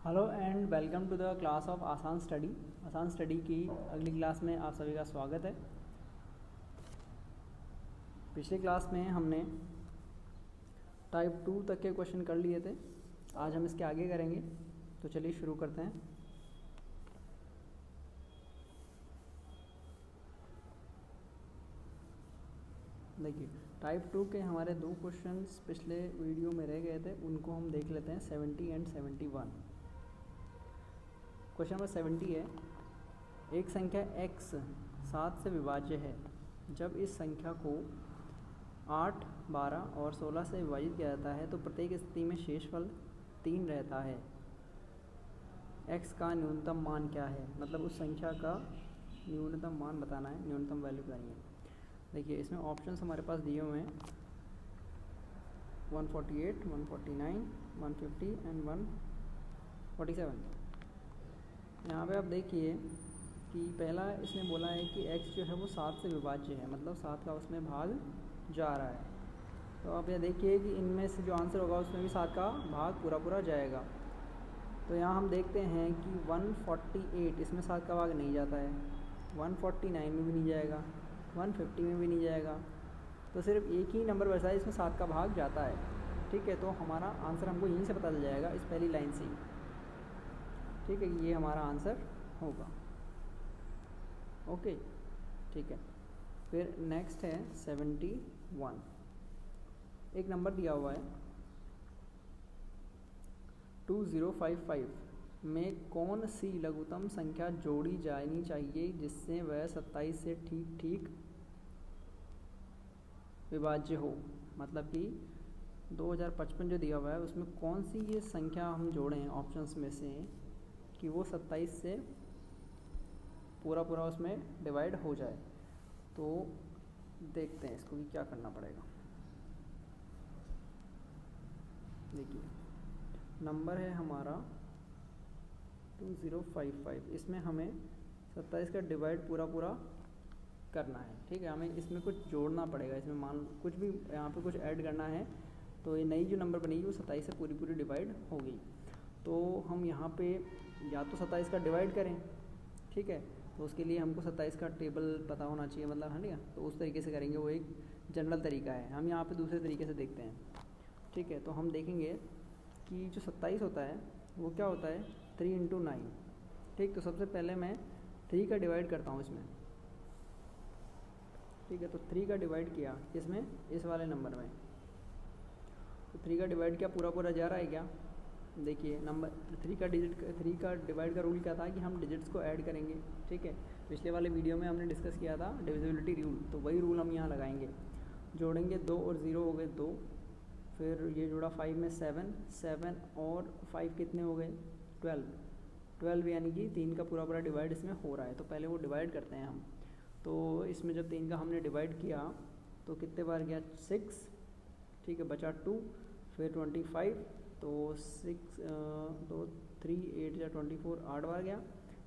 Hello and welcome to the class of Aasan study. Aasan study की अगली class में आप सभी का स्वागत है। पिछली क्लास में हमने टाइप 2 तक के क्वेश्चन कर लिए थे। आज हम इसके आगे करेंगे, तो चलिए शुरू करते हैं। देखिए, टाइप 2 के हमारे दो क्वेश्चंस पिछले वीडियो में रह गए थे, उनको हम देख लेते हैं। 70 एंड 71। क्वेश्चन नंबर 70 है, एक संख्या x 7 से विभाज्य है। जब इस संख्या को 8, 12 और 16 से विभाजित किया जाता है तो प्रत्येक स्थिति में शेषफल 3 रहता है। x का न्यूनतम मान क्या है? मतलब उस संख्या का न्यूनतम मान बताना है, न्यूनतम वैल्यू बतानी है। देखिए, इसमें ऑप्शंस हमारे पास दिए हुए हैं 148, 149, 150 एंड 147। यहाँ पे आप देखिए कि पहला इसने बोला है कि x जो है वो 7 से विभाज्य है, मतलब 7 का उसमें भाग जा रहा है। तो आप यह देखिए कि इनमें से जो आंसर होगा उसमें भी 7 का भाग पूरा जाएगा। तो यहाँ हम देखते हैं कि 148 इसमें 7 का भाग नहीं जाता है, 149 में भी नहीं जाएगा, 150 में भी नहीं जाएगा। तो सिर्फ एक ही नंबर बचा है इसमें 7 का भाग जाता है। ठीक है, तो हमारा आंसर हमको यहीं से पता चल जाएगा, इस पहली लाइन से ही। ठीक है, ये हमारा आंसर होगा। ओके, ठीक है। फिर नेक्स्ट है 71। एक नंबर दिया हुआ है 2055 में कौन सी लघुत्तम संख्या जोड़ी जानी चाहिए जिससे वह 27 से ठीक ठीक विभाज्य हो। मतलब कि 2055 जो दिया हुआ है उसमें कौन सी ये संख्या हम जोड़ें ऑप्शंस में से कि वो 27 से पूरा उसमें डिवाइड हो जाए। तो देखते हैं इसको कि क्या करना पड़ेगा। देखिए, नंबर है हमारा 2055। इसमें हमें 27 का डिवाइड पूरा करना है। ठीक है, हमें इसमें कुछ जोड़ना पड़ेगा। इसमें मान कुछ भी यहाँ पे कुछ ऐड करना है, तो ये नई जो नंबर बनेगी वो 27 से पूरी डिवाइड होगी। तो हम यहाँ पे या तो 27 का डिवाइड करें, ठीक है, तो उसके लिए हमको 27 का टेबल पता होना चाहिए, मतलब है ना। तो उस तरीके से करेंगे, वो एक जनरल तरीका है। हम यहाँ पे दूसरे तरीके से देखते हैं। ठीक है, तो हम देखेंगे कि जो 27 होता है वो क्या होता है 3 इंटू 9। ठीक, तो सबसे पहले मैं 3 का डिवाइड करता हूँ इसमें। ठीक है, तो 3 का डिवाइड किया इसमें, इस वाले नंबर में। तो 3 का डिवाइड किया पूरा जा रहा है क्या? देखिए, नंबर 3 का डिवाइड का रूल क्या था कि हम डिजिट्स को ऐड करेंगे। ठीक है, पिछले वाले वीडियो में हमने डिस्कस किया था डिविजिबिलिटी रूल, तो वही रूल हम यहाँ लगाएंगे। जोड़ेंगे 2 और 0 हो गए 2, फिर ये जुड़ा 5 में 7 और 5 कितने हो गए 12 यानी कि 3 का पूरा डिवाइड इसमें हो रहा है। तो पहले वो डिवाइड करते हैं हम। तो इसमें जब 3 का हमने डिवाइड किया तो कितने बार गया 6। ठीक है, बचा 2, फिर 25, तो 6 2 3 8 या 24 8 बार गया।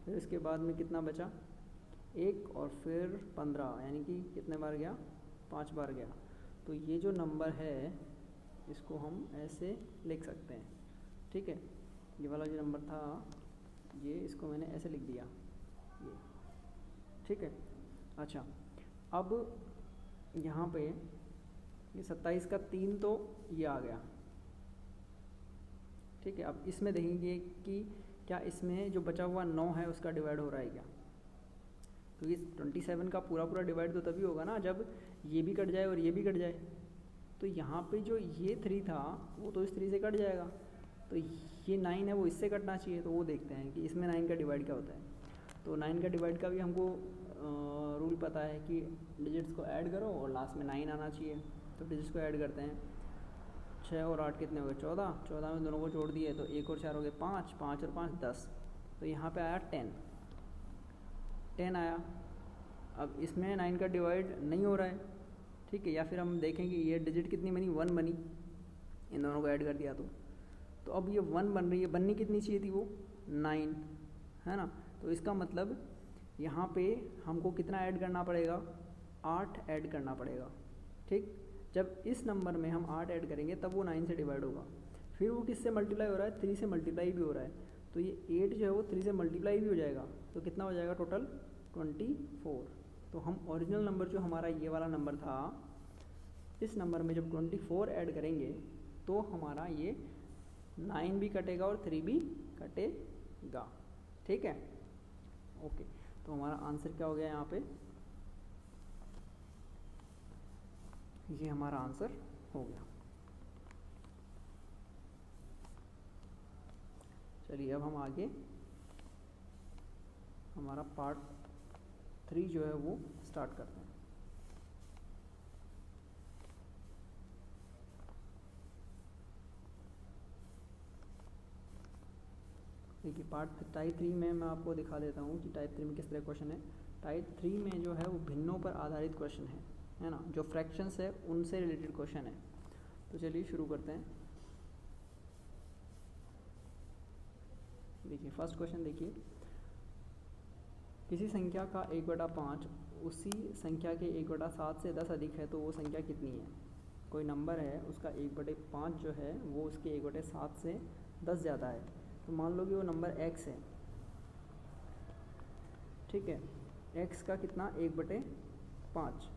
फिर इसके बाद में कितना बचा 1 और फिर 15 यानी कि कितने बार गया 5 बार गया। तो ये जो नंबर है इसको हम ऐसे लिख सकते हैं। ठीक है, ये वाला जो नंबर था ये, इसको मैंने ऐसे लिख दिया ये। ठीक है, अच्छा, अब यहाँ पे ये 27 का 3 तो ये आ गया। ठीक है, अब इसमें देखेंगे कि क्या इसमें जो बचा हुआ 9 है उसका डिवाइड हो रहा है क्या? क्योंकि 27 का पूरा डिवाइड तो तभी होगा ना जब ये भी कट जाए और ये भी कट जाए। तो यहाँ पे जो ये 3 था वो तो इस 3 से कट जाएगा, तो ये 9 है वो इससे कटना चाहिए। तो वो देखते हैं कि इसमें 9 का डिवाइड क्या होता है। तो 9 का डिवाइड का भी हमको रूल पता है कि डिजिट्स को ऐड करो और लास्ट में 9 आना चाहिए। तो डिजिट्स को ऐड करते हैं। 6 और 8 कितने हो गए 14 में दोनों को जोड़ दिए तो 1 और 4 हो गए 5 और 5 10। तो यहाँ पे आया 10 आया। अब इसमें 9 का डिवाइड नहीं हो रहा है। ठीक है, या फिर हम देखेंगे ये डिजिट कितनी बनी 1 बनी, इन दोनों को ऐड कर दिया तो अब ये 1 बन रही है, बननी कितनी चाहिए थी वो 9, है ना। तो इसका मतलब यहाँ पे हमको कितना ऐड करना पड़ेगा 8 ऐड करना पड़ेगा। ठीक, जब इस नंबर में हम 8 ऐड करेंगे तब वो 9 से डिवाइड होगा। फिर वो किससे मल्टीप्लाई हो रहा है 3 से मल्टीप्लाई भी हो रहा है। तो ये 8 जो है वो 3 से मल्टीप्लाई भी हो जाएगा, तो कितना हो जाएगा टोटल 24। तो हम ओरिजिनल नंबर जो हमारा ये वाला नंबर था, इस नंबर में जब 24 ऐड करेंगे तो हमारा ये 9 भी कटेगा और 3 भी कटेगा। ठीक है, ओके। तो हमारा आंसर क्या हो गया यहाँ पे, ये हमारा आंसर हो गया। चलिए अब हम आगे हमारा पार्ट 3 जो है वो स्टार्ट करते हैं। देखिए पार्ट टाइप 3 में मैं आपको दिखा देता हूँ कि टाइप 3 में किस तरह क्वेश्चन है। टाइप 3 में जो है वो भिन्नों पर आधारित क्वेश्चन है ना, जो फ्रैक्शंस है उनसे रिलेटेड क्वेश्चन है। तो चलिए शुरू करते हैं। देखिए फर्स्ट क्वेश्चन देखिए, किसी संख्या का 1/5 उसी संख्या के 1/7 से 10 अधिक है तो वो संख्या कितनी है। कोई नंबर है, उसका 1/5 जो है वो उसके 1/7 से 10 ज़्यादा है। तो मान लो कि वो नंबर x है, ठीक है। x का कितना 1/5,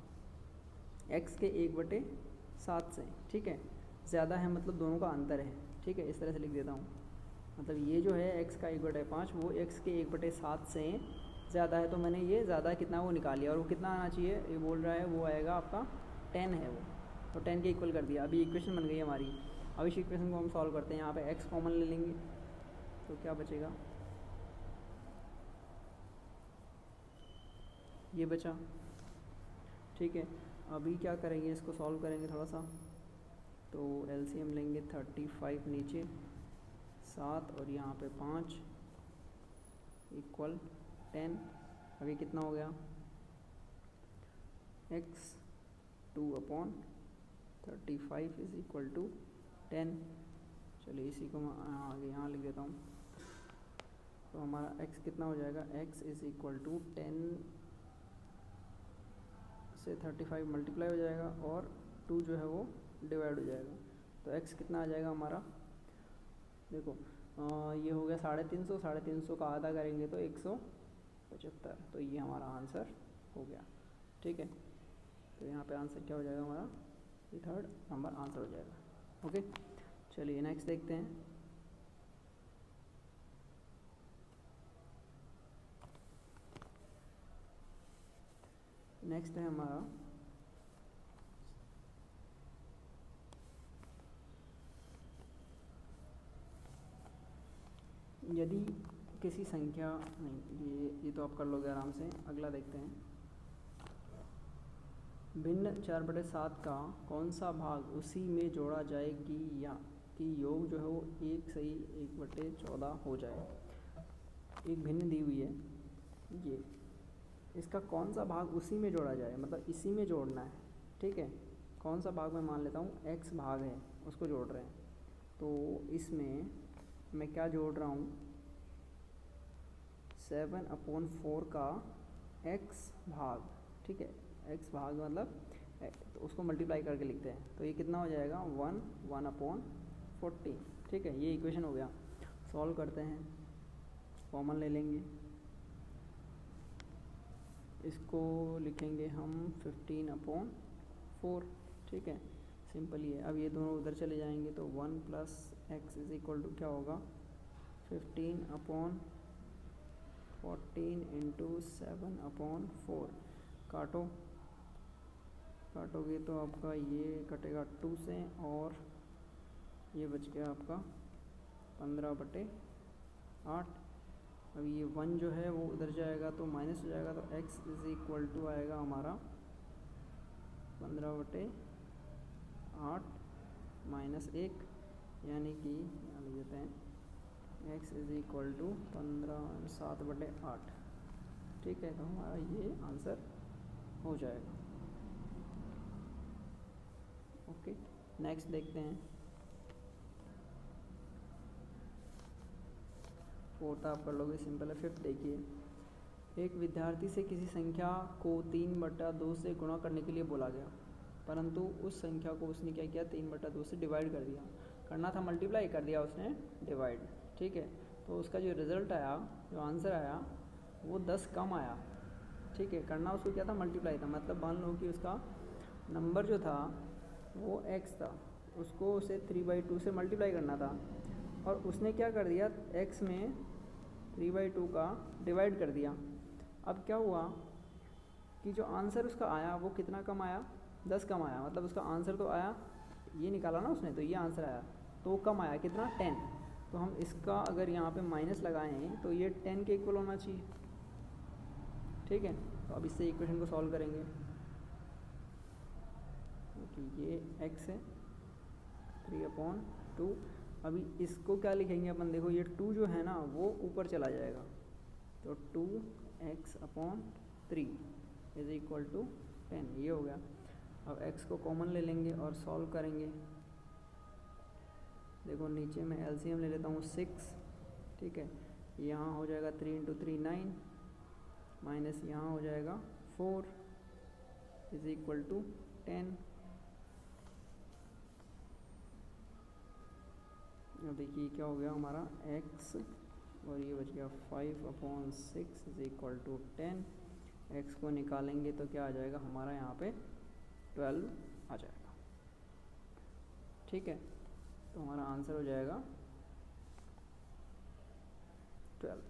x के 1/7 से, ठीक है, ज़्यादा है मतलब दोनों का अंतर है। ठीक है, इस तरह से लिख देता हूँ। मतलब ये जो है x का 1/5 वो x के 1/7 से ज़्यादा है, तो मैंने ये ज़्यादा कितना वो निकाल लिया। और वो कितना आना चाहिए, ये बोल रहा है वो आएगा आपका 10 है वो, तो 10 के इक्वल कर दिया। अभी इक्वेशन बन गई हमारी। अब इस इक्वेशन को हम सॉल्व करते हैं। यहाँ पे x कॉमन ले लेंगे तो क्या बचेगा, ये बचा। ठीक है, अभी क्या करेंगे, इसको सॉल्व करेंगे थोड़ा सा। तो एलसीएम लेंगे 35 नीचे 7 और यहाँ पे 5 इक्वल 10। अभी कितना हो गया, x 2/35 इज इक्वल टू 10। चलिए इसी को मैं आगे यहाँ लिख देता हूँ। तो हमारा x कितना हो जाएगा, x इज इक्वल टू 10 से 35 मल्टीप्लाई हो जाएगा और 2 जो है वो डिवाइड हो जाएगा। तो x कितना आ जाएगा हमारा, देखो ये हो गया 350, 350 का आधा करेंगे तो 175। तो ये हमारा आंसर हो गया। ठीक है, तो यहाँ पे आंसर क्या हो जाएगा हमारा, ये थर्ड नंबर आंसर हो जाएगा। ओके, चलिए नेक्स्ट देखते हैं। नेक्स्ट है हमारा यदि किसी संख्या, नहीं ये तो आप कर लोगे आराम से। अगला देखते हैं, भिन्न 4/7 का कौन सा भाग उसी में जोड़ा जाएगी या कि योग जो है वो 1 सही 1/14 हो जाए। एक भिन्न दी हुई है, ये इसका कौन सा भाग उसी में जोड़ा जाए, मतलब इसी में जोड़ना है। ठीक है, कौन सा भाग मैं मान लेता हूँ x भाग है, उसको जोड़ रहे हैं। तो इसमें मैं क्या जोड़ रहा हूँ, 7/4 का x भाग। ठीक है, x भाग मतलब तो उसको मल्टीप्लाई करके लिखते हैं। तो ये कितना हो जाएगा 1/14। ठीक है, ये इक्वेशन हो गया। सॉल्व करते हैं, कॉमन ले लेंगे, इसको लिखेंगे हम 15/4। ठीक है, सिंपल ही है। अब ये दोनों उधर चले जाएंगे तो 1 + x इज इक्वल टू क्या होगा, 15/14 इंटू 7/4। काटोगे तो आपका ये कटेगा 2 से और ये बच गया आपका 15/8। अब ये 1 जो है वो उधर जाएगा तो माइनस हो जाएगा, तो x इज इक्वल टू आएगा हमारा 15/8 माइनस 1, यानी कि यहाँ लिख देते हैं x इज इक्वल टू 7/8। ठीक है, तो हमारा ये आंसर हो जाएगा। ओके, नेक्स्ट देखते हैं। फोर्थ आप कर लोगे, सिंपल है। फिफ्थ देखिए, एक विद्यार्थी से किसी संख्या को 3/2 से गुणा करने के लिए बोला गया, परंतु उस संख्या को उसने क्या किया, 3/2 से डिवाइड कर दिया। करना था मल्टीप्लाई, कर दिया उसने डिवाइड। ठीक है, तो तो उसका जो रिज़ल्ट आया, जो आंसर आया वो 10 कम आया। ठीक है, करना उसको क्या था, मल्टीप्लाई था। मतलब मान लो कि उसका नंबर जो था वो x था, उसको उसे 3/2 से मल्टीप्लाई करना था, और उसने क्या कर दिया, x में 3/2 का डिवाइड कर दिया। अब क्या हुआ कि जो आंसर उसका आया वो कितना कम आया, 10 कम आया। मतलब उसका आंसर तो आया, ये निकाला ना उसने, तो ये आंसर आया, तो वो कम आया कितना, 10। तो हम इसका अगर यहाँ पे माइनस लगाएं तो ये 10 के इक्वल होना चाहिए। ठीक है, तो अब इससे इक्वेशन को सॉल्व करेंगे। कि ये x है 3/2। अभी इसको क्या लिखेंगे अपन, देखो ये 2 जो है ना वो ऊपर चला जाएगा, तो 2x/3 इज इक्वल टू 10, ये हो गया। अब x को कॉमन ले लेंगे और सॉल्व करेंगे। देखो नीचे मैं एलसीएम ले लेता हूँ 6, ठीक है, यहाँ हो जाएगा 3 × 3 9, माइनस यहाँ हो जाएगा 4 इज इक्वल टू 10। अब देखिए क्या हो गया हमारा x, और ये बच गया 5/6 इज इक्वल टू 10। x को निकालेंगे तो क्या आ जाएगा हमारा, यहाँ पे 12 आ जाएगा। ठीक है, तो हमारा आंसर हो जाएगा 12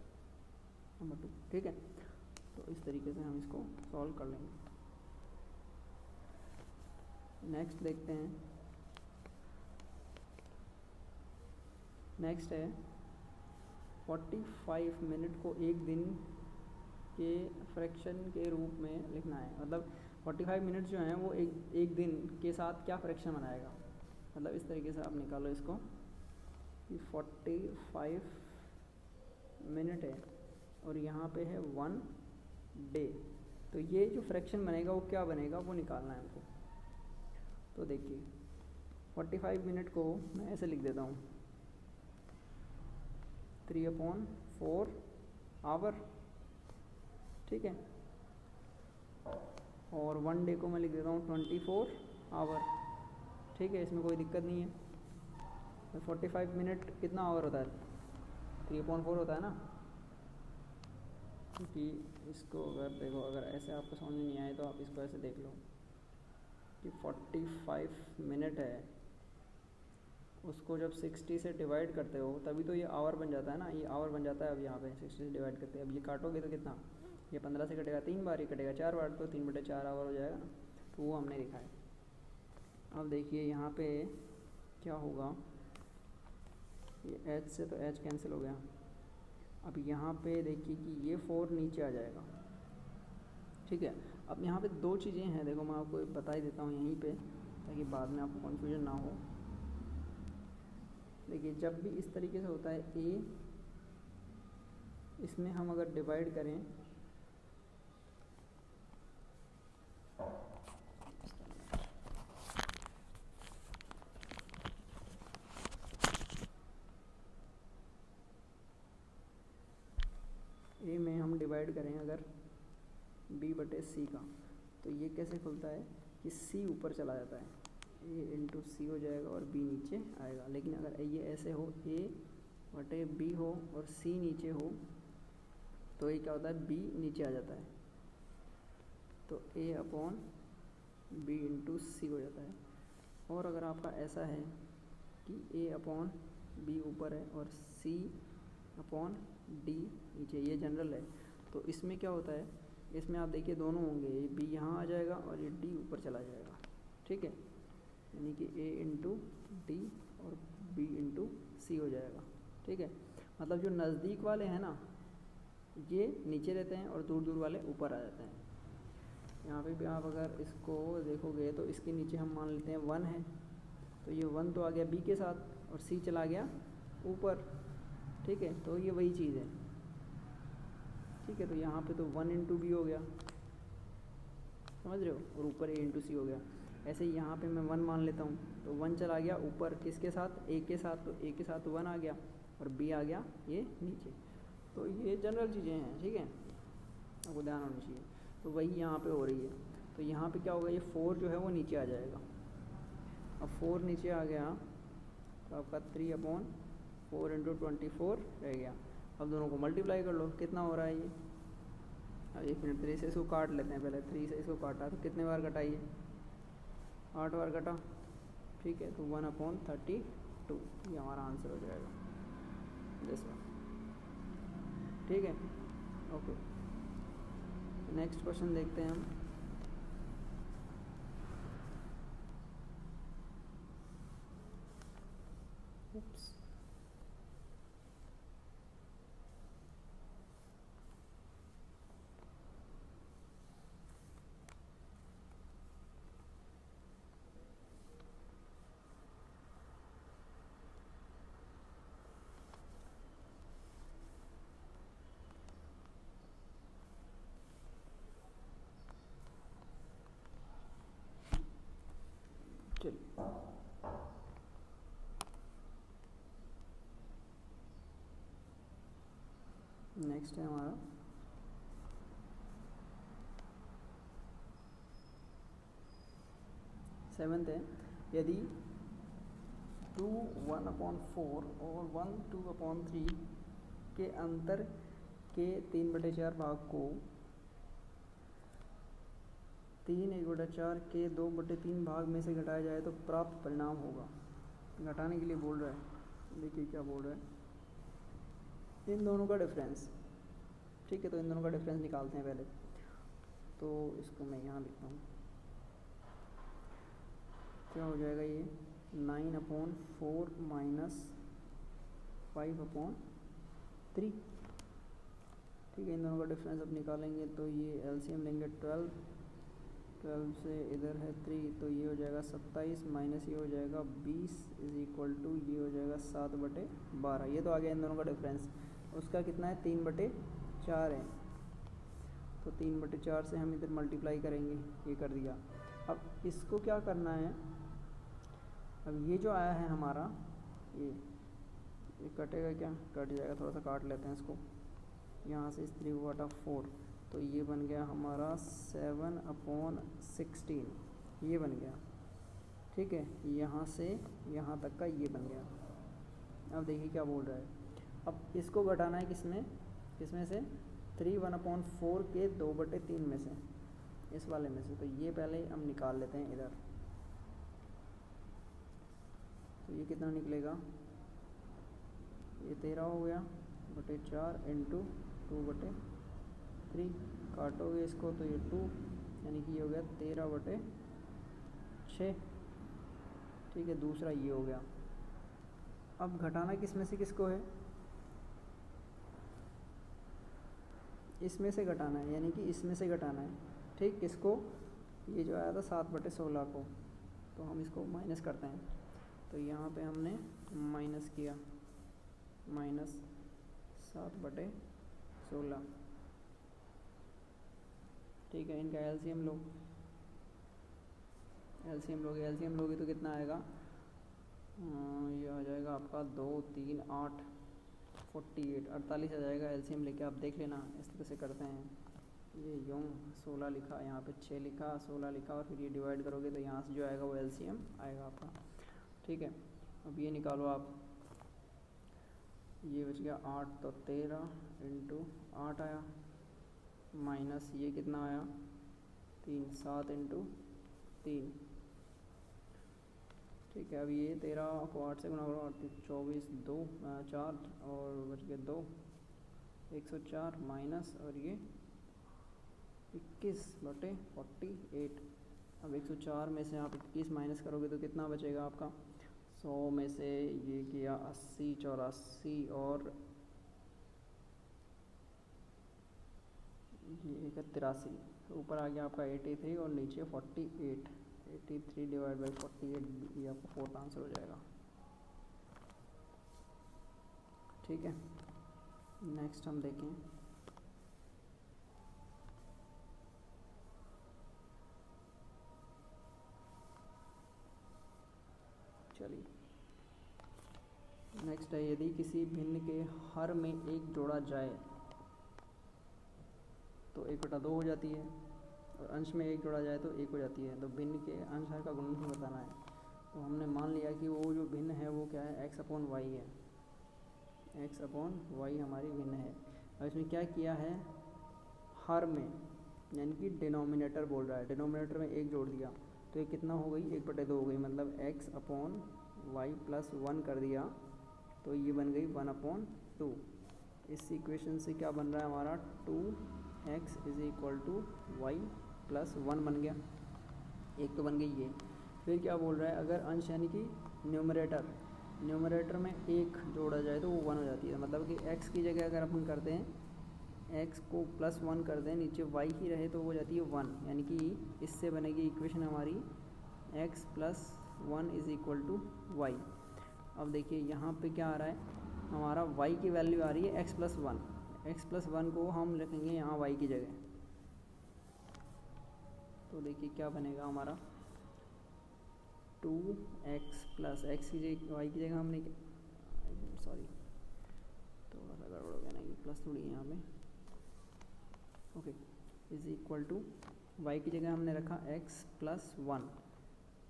नंबर 2। ठीक है, तो इस तरीके से हम इसको सॉल्व कर लेंगे। नेक्स्ट देखते हैं। नेक्स्ट है 45 मिनट को एक दिन के फ्रैक्शन के रूप में लिखना है। मतलब 45 मिनट जो हैं वो एक दिन के साथ क्या फ्रैक्शन बनाएगा। मतलब इस तरीके से आप निकालो इसको कि 45 मिनट है और यहाँ पे है 1 डे, तो ये जो फ्रैक्शन बनेगा वो क्या बनेगा वो निकालना है हमको। तो देखिए 45 मिनट को मैं ऐसे लिख देता हूँ 3/4 आवर। ठीक है, और 1 डे को मैं लिख देता हूँ 24 आवर। ठीक है, इसमें कोई दिक्कत नहीं है। तो 45 मिनट कितना आवर होता है, 3/4 होता है ना। क्योंकि इसको अगर देखो, अगर ऐसे आपको समझ में नहीं आए तो आप इसको ऐसे देख लो कि 45 मिनट है, उसको जब 60 से डिवाइड करते हो तभी तो ये आवर बन जाता है ना। ये आवर बन जाता है। अब यहाँ पे 60 से डिवाइड करते हैं, अब ये काटोगे तो कितना, ये 15 से कटेगा 3 बार, ये कटेगा 4 बार, तो 3/4 आवर हो जाएगा ना। तो वो हमने लिखा है। अब देखिए यहाँ पे क्या होगा, ये h से तो h कैंसिल हो गया। अब यहाँ पे देखिए कि ये 4 नीचे आ जाएगा। ठीक है, अब यहाँ पे 2 चीज़ें हैं, देखो मैं आपको बता ही देता हूँ यहीं पे, ताकि बाद में आपको कन्फ्यूजन ना हो। देखिए जब भी इस तरीके से होता है a, इसमें हम अगर डिवाइड करें a में हम डिवाइड करें अगर b/c का, तो ये कैसे खुलता है कि c ऊपर चला जाता है, a × c हो जाएगा और b नीचे आएगा। लेकिन अगर ये ऐसे हो a/b हो और c नीचे हो तो ये क्या होता है, b नीचे आ जाता है, तो a/b × c हो जाता है। और अगर आपका ऐसा है कि a/b ऊपर है और c/d नीचे, ये जनरल है, तो इसमें क्या होता है, इसमें आप देखिए दोनों होंगे, ये b यहाँ आ जाएगा और ये d ऊपर चला जाएगा। ठीक है, यानी कि a × d और b × c हो जाएगा। ठीक है, मतलब जो नज़दीक वाले हैं ना ये नीचे रहते हैं और दूर दूर वाले ऊपर आ जाते हैं। यहाँ पे भी आप अगर इसको देखोगे तो इसके नीचे हम मान लेते हैं 1 है, तो ये 1 तो आ गया b के साथ और c चला गया ऊपर। ठीक है, तो ये वही चीज़ है। ठीक है, तो यहाँ पे तो 1 × b हो गया, समझ रहे हो, और ऊपर a × c हो गया। ऐसे ही यहाँ पे मैं 1 मान लेता हूँ, तो 1 चला गया ऊपर किसके साथ, a के साथ, तो a के साथ 1 आ गया और b आ गया ये नीचे। तो ये जनरल चीज़ें हैं। ठीक है, आपको ध्यान होना चाहिए। तो वही यहाँ पे हो रही है। तो यहाँ पे क्या होगा, ये 4 जो है वो नीचे आ जाएगा। अब 4 नीचे आ गया तो आपका 3/4 × 24 रह गया। अब दोनों को मल्टीप्लाई कर लो, कितना हो रहा है ये। अब 1 मिनट 3 से इसको काट लेते हैं, पहले 3 से इसको काटा तो कितने बार कटा ये, 8 बार कटा। ठीक है, तो 1/32 ये हमारा आंसर हो जाएगा दिस वन। ठीक है, ओके। नेक्स्ट क्वेश्चन देखते हैं हम। Oops. चलिए नेक्स्ट है हमारा 7th है, यदि 2 1/4 और 1 2/3 के अंतर के 3/4 भाग को 3 1/4 के 2/3 भाग में से घटाया जाए तो प्राप्त परिणाम होगा। घटाने के लिए बोल रहा है, देखिए क्या बोल रहा है, इन दोनों का डिफरेंस। ठीक है, तो इन दोनों का डिफरेंस निकालते हैं पहले। तो इसको मैं यहाँ लिखता हूँ, क्या हो जाएगा ये 9/4 माइनस 5/3। ठीक है, इन दोनों का डिफरेंस अब निकालेंगे तो ये एलसीएम लेंगे 12 से इधर है 3, तो ये हो जाएगा 27 माइनस ये हो जाएगा 20 इज इक्वल टू ये हो जाएगा 7/12। ये तो आ गया इन दोनों का डिफरेंस। उसका कितना है 3/4 है, तो 3/4 से हम इधर मल्टीप्लाई करेंगे, ये कर दिया। अब इसको क्या करना है, अब ये जो आया है हमारा ये कटेगा क्या, कट जाएगा, थोड़ा सा काट लेते हैं इसको। यहाँ से 3/4 तो ये बन गया हमारा 7/16, ये बन गया। ठीक है, यहाँ से यहाँ तक का ये बन गया। अब देखिए क्या बोल रहा है, अब इसको घटाना है किसमें से 3 1/4 के 2/3 में से, इस वाले में से। तो ये पहले हम निकाल लेते हैं इधर। तो ये कितना निकलेगा, ये 13 हो गया बटे 4 इंटू 2/3। काटोगे इसको तो ये 2, यानी कि ये हो गया 13/6। ठीक है, दूसरा ये हो गया। अब घटाना किसमें से किसको है, इसमें से घटाना है, यानी कि इसमें से घटाना है। ठीक, किसको, ये जो आया था 7/16 को, तो हम इसको माइनस करते हैं। तो यहाँ पे हमने माइनस किया, माइनस 7/16। ठीक है, इनका एलसीएम लो, एलसीएम लोगे तो कितना आएगा, ये आ जाएगा आपका 2 3 8 48 48 आ जाएगा। एलसीएम लेके आप देख लेना, इस तरह से करते हैं। ये यूँ 16 लिखा, यहाँ पे 6 लिखा, 16 लिखा, और फिर ये डिवाइड करोगे तो यहाँ से जो आएगा वो एलसीएम आएगा आपका। ठीक है, अब ये निकालो आप, ये बच गया 8, तो 13 इंटू 8 आया, माइनस ये कितना आया 3, 7 इंटू 3। ठीक है, अब ये 13 को 8 से गुणा करो, 8 24 2 4 और बच गए 2, 104 माइनस, और ये 21/48। अब 104 में से आप 21 माइनस करोगे तो कितना बचेगा आपका, 100 में से ये किया 80 84 और ये 83, ऊपर आ गया आपका 83 और नीचे 48। 83 डिवाइड बाई 48, ये आपका फोर्थ आंसर हो जाएगा। ठीक है, नेक्स्ट हम देखें। चलिए नेक्स्ट है, यदि किसी भिन्न के हर में 1 जोड़ा जाए तो 1/2 हो जाती है, और अंश में 1 जोड़ा जाए तो 1 हो जाती है। तो भिन्न के अंश हर का गुणनफल बताना है। तो हमने मान लिया कि वो जो भिन्न है वो क्या है, x/y है। एक्स अपॉन वाई हमारी भिन्न है। और इसमें क्या किया है, हर में यानी कि डिनोमिनेटर बोल रहा है, डिनोमिनेटर में एक जोड़ दिया तो ये कितना हो गई, 1/2 हो गई, मतलब एक्स अपॉन वाई प्लस 1 कर दिया तो ये बन गई 1/2। इस इक्वेशन से क्या बन रहा है हमारा, 2x is equal to Y plus 1 बन गया, एक तो बन गई ये। फिर क्या बोल रहा है, अगर अंश यानी कि न्यूमरेटर में एक जोड़ा जाए तो वो 1 हो जाती है, मतलब कि x की जगह अगर अपन करते हैं x को +1 कर दें, नीचे y ही रहे तो हो जाती है 1, यानी कि इससे बनेगी इक्वेशन हमारी x + 1 is equal to Y. अब देखिए यहाँ पे क्या आ रहा है, हमारा y की वैल्यू आ रही है x + 1, x + 1 को हम रखेंगे यहाँ y की जगह, तो देखिए क्या बनेगा हमारा 2x + x की जगह y की जगह हमने, सॉरी थोड़ा सा गड़बड़ हो गया ना, ये प्लस थोड़ी है यहाँ पे, okay, is equal to Y की जगह हमने रखा x + 1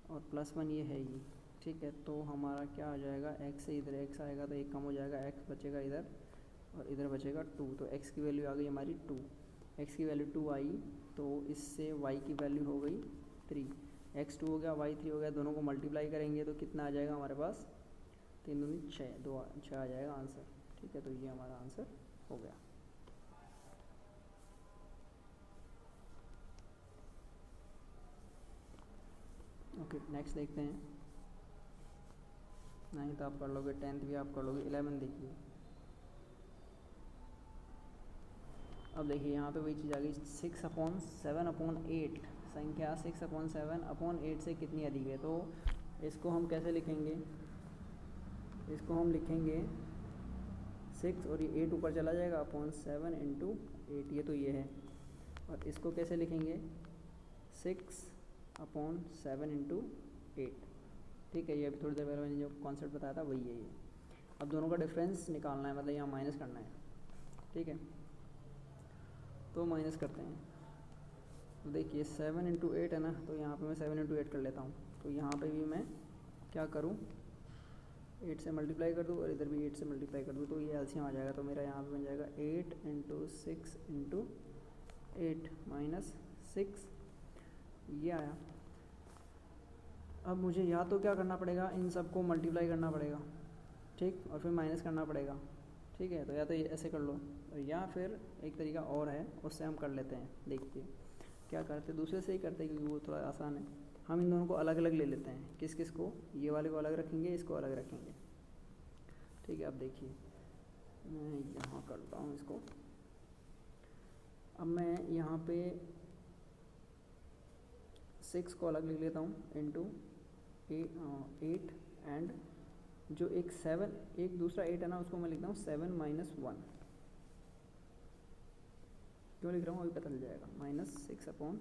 और +1 ये है ही, ठीक है। तो हमारा क्या आ जाएगा, x से इधर x आएगा तो एक कम हो जाएगा, x बचेगा इधर और इधर बचेगा 2, तो x की वैल्यू आ गई हमारी 2, x की वैल्यू 2 आई तो इससे y की वैल्यू हो गई 3, x 2 हो गया y 3 हो गया, दोनों को मल्टीप्लाई करेंगे तो कितना आ जाएगा हमारे पास, 3 दूनी 6, 6 आ जाएगा आंसर, ठीक है। तो ये हमारा आंसर हो गया। ओके नेक्स्ट देखते हैं, नहीं तो आप कर लोगे, 10th भी आप कर लोगे, 11 देखिए। अब देखिए यहाँ पे वही चीज़ आ गई, 6/7/8, संख्या 6/7/8 से कितनी अधिक है, तो इसको हम कैसे लिखेंगे, इसको हम लिखेंगे 6 और ये 8 ऊपर चला जाएगा अपॉन 7 × 8, ये तो ये है, और इसको कैसे लिखेंगे 6/7 × 8, ठीक है। ये अभी थोड़ी देर पहले मैंने जो कॉन्सेप्ट बताया था वही है ये। अब दोनों का डिफरेंस निकालना है, मतलब यहाँ माइनस करना है, ठीक है। तो माइनस करते हैं, तो देखिए 7 × 8 है ना, तो यहाँ पे मैं 7 × 8 कर लेता हूँ, तो यहाँ पे भी मैं क्या करूँ, 8 से मल्टीप्लाई कर दूँ और इधर भी 8 से मल्टीप्लाई कर दूँ, तो ये एलसीएम आ जाएगा, तो मेरा यहाँ पे बन जाएगा 8 × 6 × 8 माइनस 6, ये आया। अब मुझे या तो क्या करना पड़ेगा, इन सबको मल्टीप्लाई करना पड़ेगा, ठीक, और फिर माइनस करना पड़ेगा, ठीक है। तो या तो ऐसे कर लो, या फिर एक तरीका और है, उससे हम कर लेते हैं। देखिए क्या करते, दूसरे से ही करते हैं क्योंकि वो थोड़ा आसान है। हम इन दोनों को अलग अलग ले लेते हैं, किस किस को, ये वाले को अलग रखेंगे, इसको अलग रखेंगे, ठीक है। अब देखिए मैं यहाँ करता हूँ इसको, अब मैं यहाँ पे 6 को अलग लिख लेता हूँ इंटू 8, एंड जो एक 7, एक दूसरा 8 है ना, उसको मैं लिखता हूँ 7 - 1, क्यों लिख रहा हूँ अभी पता चल जाएगा, -6/7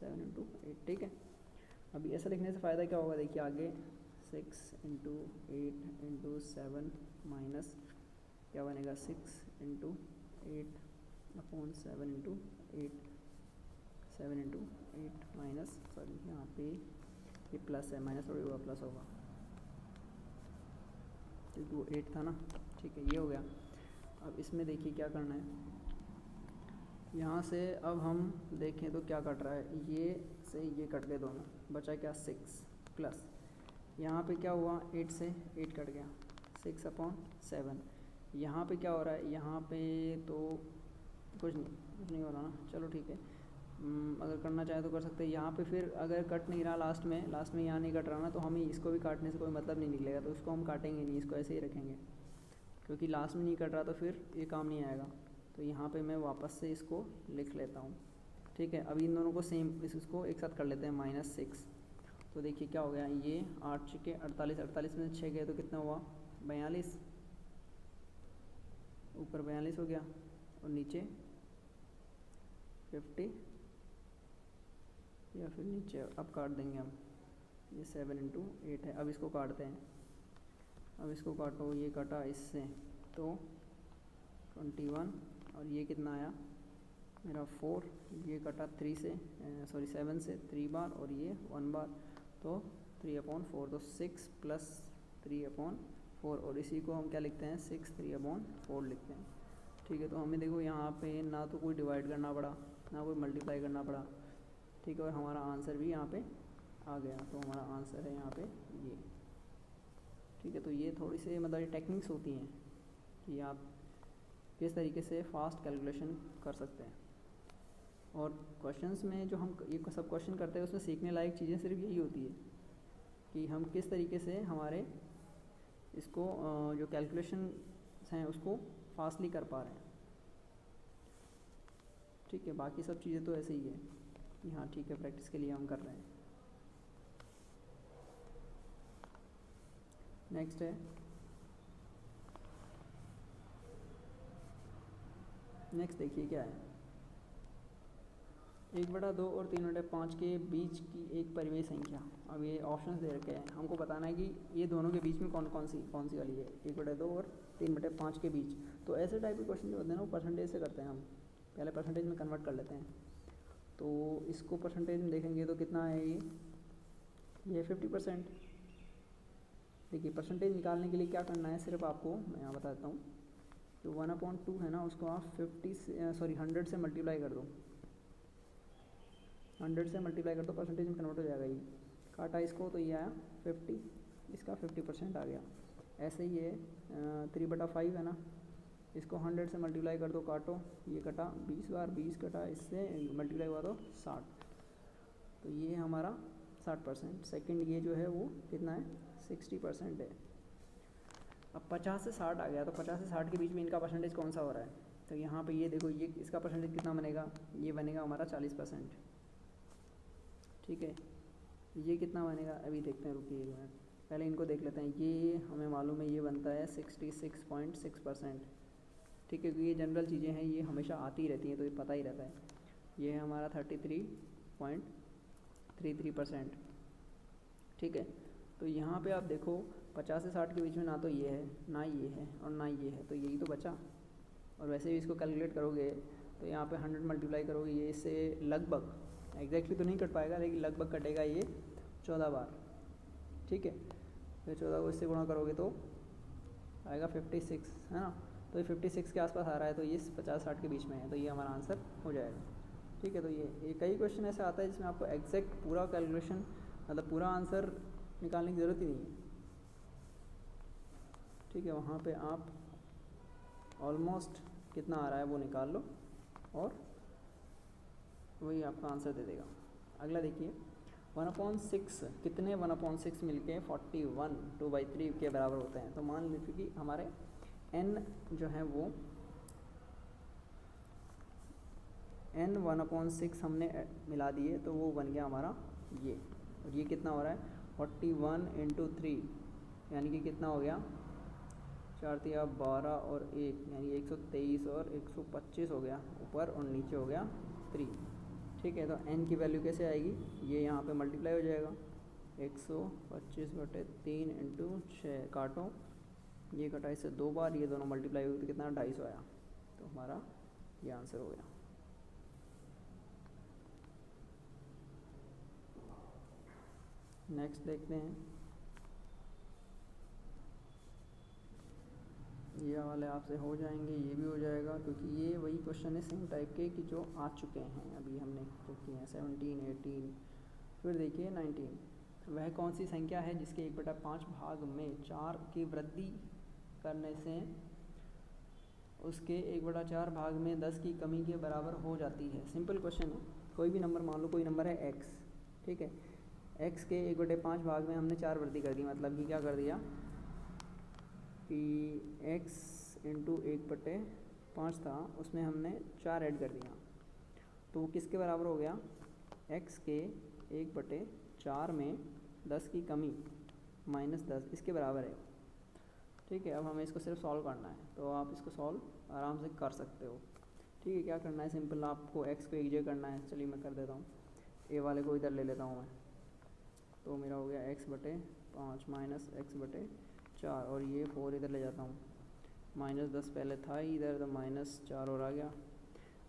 × 8, ठीक है। अभी ऐसा लिखने से फ़ायदा क्या होगा, देखिए आगे 6 × 8 × 7 माइनस क्या बनेगा 6 × 8/7 × 8, 7 × 8 माइनस, सॉरी यहाँ पे ये प्लस है, माइनस थोड़ी होगा, प्लस होगा क्योंकि वो 8 था ना, ठीक है। ये हो गया। अब इसमें देखिए क्या करना है, यहाँ से अब हम देखें तो क्या कट रहा है, ये से ये कट गए दोनों, बचा क्या 6 प्लस यहाँ पे क्या हुआ 8 से 8 कट गया 6/7। यहाँ पे क्या हो रहा है, यहाँ पे तो कुछ नहीं हो रहा ना, चलो ठीक है। अगर करना चाहे तो कर सकते हैं। यहाँ पे फिर अगर कट नहीं रहा लास्ट में यहाँ नहीं कट रहा ना, तो हम इसको भी काटने से कोई मतलब नहीं निकलेगा, तो इसको हम काटेंगे नहीं, इसको ऐसे ही रखेंगे, क्योंकि लास्ट में नहीं कट रहा तो फिर ये काम नहीं आएगा। तो यहाँ पे मैं वापस से इसको लिख लेता हूँ, ठीक है। अभी इन दोनों को सेम इसको एक साथ कर लेते हैं, -6, तो देखिए क्या हो गया, ये 8 चुके 48, 48 में 6 गए तो कितना हुआ 42, ऊपर 42 हो गया और नीचे 50, या फिर नीचे अब काट देंगे हम, ये 7 × 8 है। अब इसको काटते हैं, अब इसको काटो, ये कटा इससे तो 21, और ये कितना आया मेरा 4, ये कटा 3 से, सॉरी 7 से 3 बार, और ये 1 बार, तो 3/4, तो 6 + 3/4 4, और इसी को हम क्या लिखते हैं 6 3/4 लिखते हैं। ठीक है, तो हमें देखो यहाँ पे ना तो कोई डिवाइड करना पड़ा ना कोई मल्टीप्लाई करना पड़ा। ठीक है, और हमारा आंसर भी यहाँ पे आ गया, तो हमारा आंसर है यहाँ पे ये। ठीक है, तो ये थोड़ी सी मतलब टेक्निक्स होती हैं कि आप किस तरीके से फास्ट कैलकुलेशन कर सकते हैं। और क्वेश्चंस में जो हम ये सब क्वेश्चन करते हैं उसमें सीखने लायक चीज़ें सिर्फ यही होती है कि हम किस तरीके से हमारे इसको जो कैलकुलेशन हैं उसको फास्टली कर पा रहे हैं। ठीक है, बाकी सब चीज़ें तो ऐसे ही है कि हाँ ठीक है प्रैक्टिस के लिए हम कर रहे हैं। नेक्स्ट है, नेक्स्ट देखिए क्या है, 1/2 और 3/5 के बीच की एक परिमेय संख्या। अब ये ऑप्शंस दे रखे हैं, हमको बताना है कि ये दोनों के बीच में कौन कौन सी वाली है, 1/2 और 3/5 के बीच। तो ऐसे टाइप के क्वेश्चन जो होते हैं ना वो परसेंटेज से करते हैं, हम पहले परसेंटेज में कन्वर्ट कर लेते हैं। तो इसको परसेंटेज में देखेंगे तो कितना है ये 50%। देखिए परसेंटेज निकालने के लिए क्या करना है, सिर्फ आपको मैं यहाँ बता देता हूँ। तो 1/2 है ना, उसको आप 100 से मल्टीप्लाई कर दो, 100 से मल्टीप्लाई कर दो, परसेंटेज में कन्वर्ट हो जाएगा। ये काटा इसको तो ये आया 50, इसका 50% आ गया। ऐसे ही है 3/5 है ना, इसको 100 से मल्टीप्लाई कर दो, काटो, ये कटा 20 बार, 20 कटा, इससे मल्टीप्लाई हुआ तो 60, तो ये हमारा 60%। सेकंड ये जो है वो कितना है 60% है। अब 50 से 60 आ गया, तो 50 से 60 के बीच में इनका परसेंटेज कौन सा हो रहा है, तो यहाँ पे ये देखो, ये इसका परसेंटेज कितना बनेगा, ये बनेगा हमारा 40%। ठीक है, ये कितना बनेगा अभी देखते हैं, रुकिए एक मिनट, पहले इनको देख लेते हैं। ये हमें मालूम है ये बनता है 66.6%। ठीक है, क्योंकि ये जनरल चीज़ें हैं, ये हमेशा आती ही रहती हैं तो ये पता ही रहता है। ये है हमारा 33.33%। ठीक है, तो यहाँ पे आप देखो 50 से 60 के बीच में ना तो ये है ना ये है और ना ये है, तो यही तो बचा। और वैसे भी इसको कैलकुलेट करोगे तो यहाँ पे 100 मल्टीप्लाई करोगे, ये इससे लगभग एग्जैक्टली तो नहीं कट पाएगा लेकिन लगभग कटेगा ये 14 बार। ठीक है, फिर 14 को इससे गुणा करोगे तो आएगा 56, है ना, तो ये 56 के आसपास आ रहा है, तो ये 50-60 के बीच में है, तो ये हमारा आंसर हो जाएगा। ठीक है, तो ये कई क्वेश्चन ऐसे आता है जिसमें आपको एग्जैक्ट पूरा कैलकुलेशन मतलब पूरा आंसर निकालने की ज़रूरत ही नहीं है। ठीक है, वहाँ पे आप ऑलमोस्ट कितना आ रहा है वो निकाल लो और वही आपका आंसर दे देगा। अगला देखिए 1/6 कितने 1/6 मिलके 41 2/3 के बराबर होते हैं। तो मान लीजिए कि हमारे n जो है वो n 1/6 हमने मिला दिए तो वो बन गया हमारा ये, और ये कितना हो रहा है 41 × 3 यानी कि कितना हो गया 4 × 12 और 1 यानी 123 और 125 हो गया ऊपर और नीचे हो गया 3। ठीक है, तो n की वैल्यू कैसे आएगी, ये यहाँ पे मल्टीप्लाई हो जाएगा 125/3 × 6, काटो, ये कटा इससे 2 बार, ये दोनों मल्टीप्लाई हुई तो कितना 250 आया, तो हमारा ये आंसर हो गया। नेक्स्ट देखते हैं, ये वाले आपसे हो जाएंगे, ये भी हो जाएगा क्योंकि ये वही क्वेश्चन है सेम टाइप के कि जो आ चुके हैं अभी हमने जो किए हैं 17 18। फिर देखिए 19, वह कौन सी संख्या है जिसके 1/5 भाग में 4 की वृद्धि करने से उसके 1/4 भाग में 10 की कमी के बराबर हो जाती है। सिंपल क्वेश्चन है, कोई भी नंबर मान लो, कोई नंबर है x, ठीक है, x के 1/5 भाग में हमने 4 वृद्धि कर दी, मतलब कि क्या कर दिया कि x × 1/5 था उसमें हमने 4 ऐड कर दिया, तो वो किसके बराबर हो गया x के 1/4 में 10 की कमी -10 इसके बराबर है। ठीक है, अब हमें इसको सिर्फ सॉल्व करना है, तो आप इसको सॉल्व आराम से कर सकते हो। ठीक है, क्या करना है, सिंपल आपको x को एक जगह करना है। चलिए मैं कर देता हूँ, a वाले को इधर ले लेता हूँ मैं, तो मेरा हो गया x/5 - x/4 और ये 4 इधर ले जाता हूँ, -10 पहले था ही इधर, तो -4 और आ गया।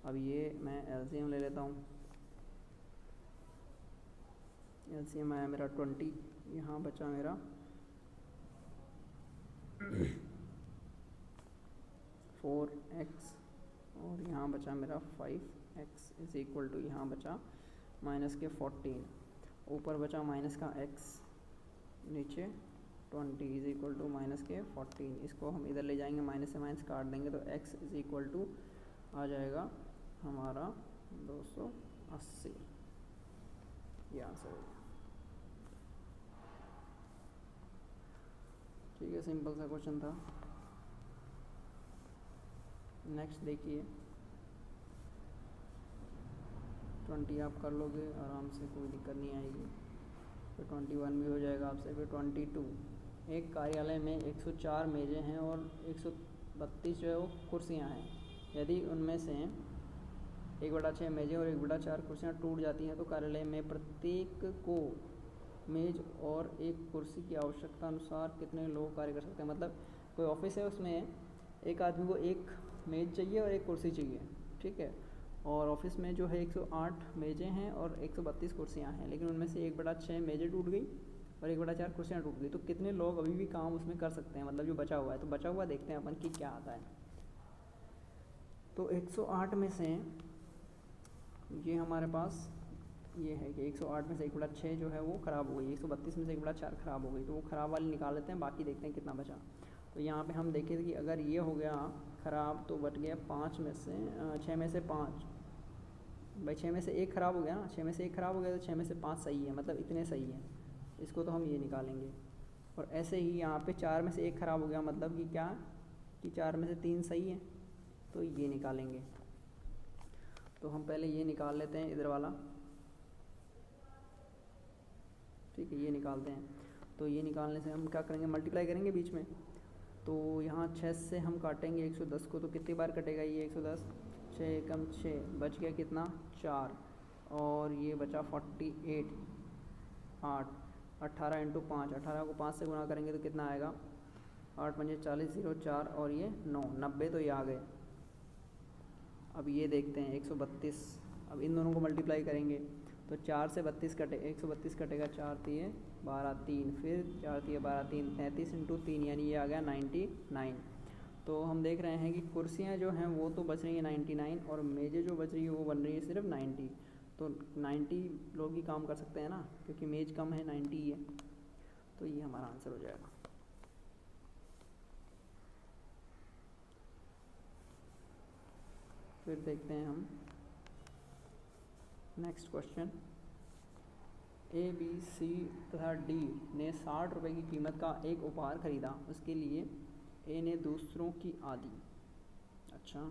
अब ये मैं एलसीएम ले लेता हूँ, एलसीएम आया मेरा 20, यहाँ बचा मेरा 4x और यहाँ बचा मेरा 5x इज इक्वल टू यहाँ बचा माइनस के 14, ऊपर बचा माइनस का x, नीचे 20 इज इक्वल टू माइनस के 14। इसको हम इधर ले जाएंगे, माइनस से माइनस काट देंगे तो x इज इक्वल टू आ जाएगा हमारा 280। ये आंसर हो गया। ठीक है, सिंपल सा क्वेश्चन था। नेक्स्ट देखिए, 20 आप कर लोगे आराम से, कोई दिक्कत नहीं आएगी। फिर 21 भी हो जाएगा आपसे। फिर 22, एक कार्यालय में 104 मेज़ें हैं और 132 जो है वो कुर्सियाँ हैं। यदि उनमें से 1/6 मेज़ें और 1/4 कुर्सियाँ टूट जाती हैं तो कार्यालय में प्रत्येक को मेज़ और एक कुर्सी की आवश्यकता अनुसार कितने लोग कार्य कर सकते हैं। मतलब कोई ऑफिस है, उसमें एक आदमी को एक मेज़ चाहिए और एक कुर्सी चाहिए, ठीक है। और ऑफिस में जो है 108 मेज़ें हैं और 132 कुर्सियाँ हैं, लेकिन उनमें से 1/6 मेज़ें टूट गई और 1/4 कुर्सियाँ टूट गई। तो कितने लोग अभी भी काम उसमें कर सकते हैं, मतलब जो बचा हुआ है। तो बचा हुआ देखते हैं अपन कि क्या आता है। तो 108 में से ये हमारे पास ये है कि 108 में से 1/6 जो है वो ख़राब हो गई, 132 में से 1/4 ख़राब हो गई। तो वो ख़राब वाली निकाल लेते हैं, बाकी देखते हैं कितना बचा। तो यहाँ पे हम देखें कि अगर ये हो गया ख़राब तो बच गया 5 में से 6 में से 5। भाई 6 में से 1 ख़राब हो गया ना, 6 में से 1 ख़राब हो गया तो 6 में से 5 सही है, मतलब इतने सही है। इसको तो हम ये निकालेंगे। और ऐसे ही यहाँ पे 4 में से 1 ख़राब हो गया, मतलब कि क्या कि 4 में से 3 सही है, तो ये निकालेंगे। तो हम पहले ये निकाल लेते हैं, इधर वाला, ठीक है, ये निकालते हैं। तो ये निकालने से हम क्या करेंगे, मल्टीप्लाई करेंगे बीच में। तो यहाँ 6 से हम काटेंगे 110 को, तो कितनी बार कटेगा ये 110, 6 एकम 6, बच गया कितना 4, और ये बचा 48, 8, 18 इंटू 5, 18 को 5 से गुणा करेंगे तो कितना आएगा, 8 पंजे 40, 0 4 और ये 9, 90 तो ये आ गए। अब ये देखते हैं 132, अब इन दोनों को मल्टीप्लाई करेंगे तो 4 से 32 कटे, 132 कटेगा, 4 तिये 12, 3, फिर 4 तिये 12, 3, 33 इंटू 3 यानी ये आ गया 99। तो हम देख रहे हैं कि कुर्सियाँ जो हैं वो तो बच रही हैं 99 और मेज़ें जो बच रही है वो बन रही है सिर्फ 90। तो 90 लोग ही काम कर सकते हैं ना, क्योंकि मेज़ कम है, 90 ही है। तो ये हमारा आंसर हो जाएगा। फिर देखते हैं हम नेक्स्ट क्वेश्चन। ए, बी, सी तथा डी ने 60 रुपये की कीमत का एक उपहार खरीदा। उसके लिए ए ने दूसरों की आधी, अच्छा,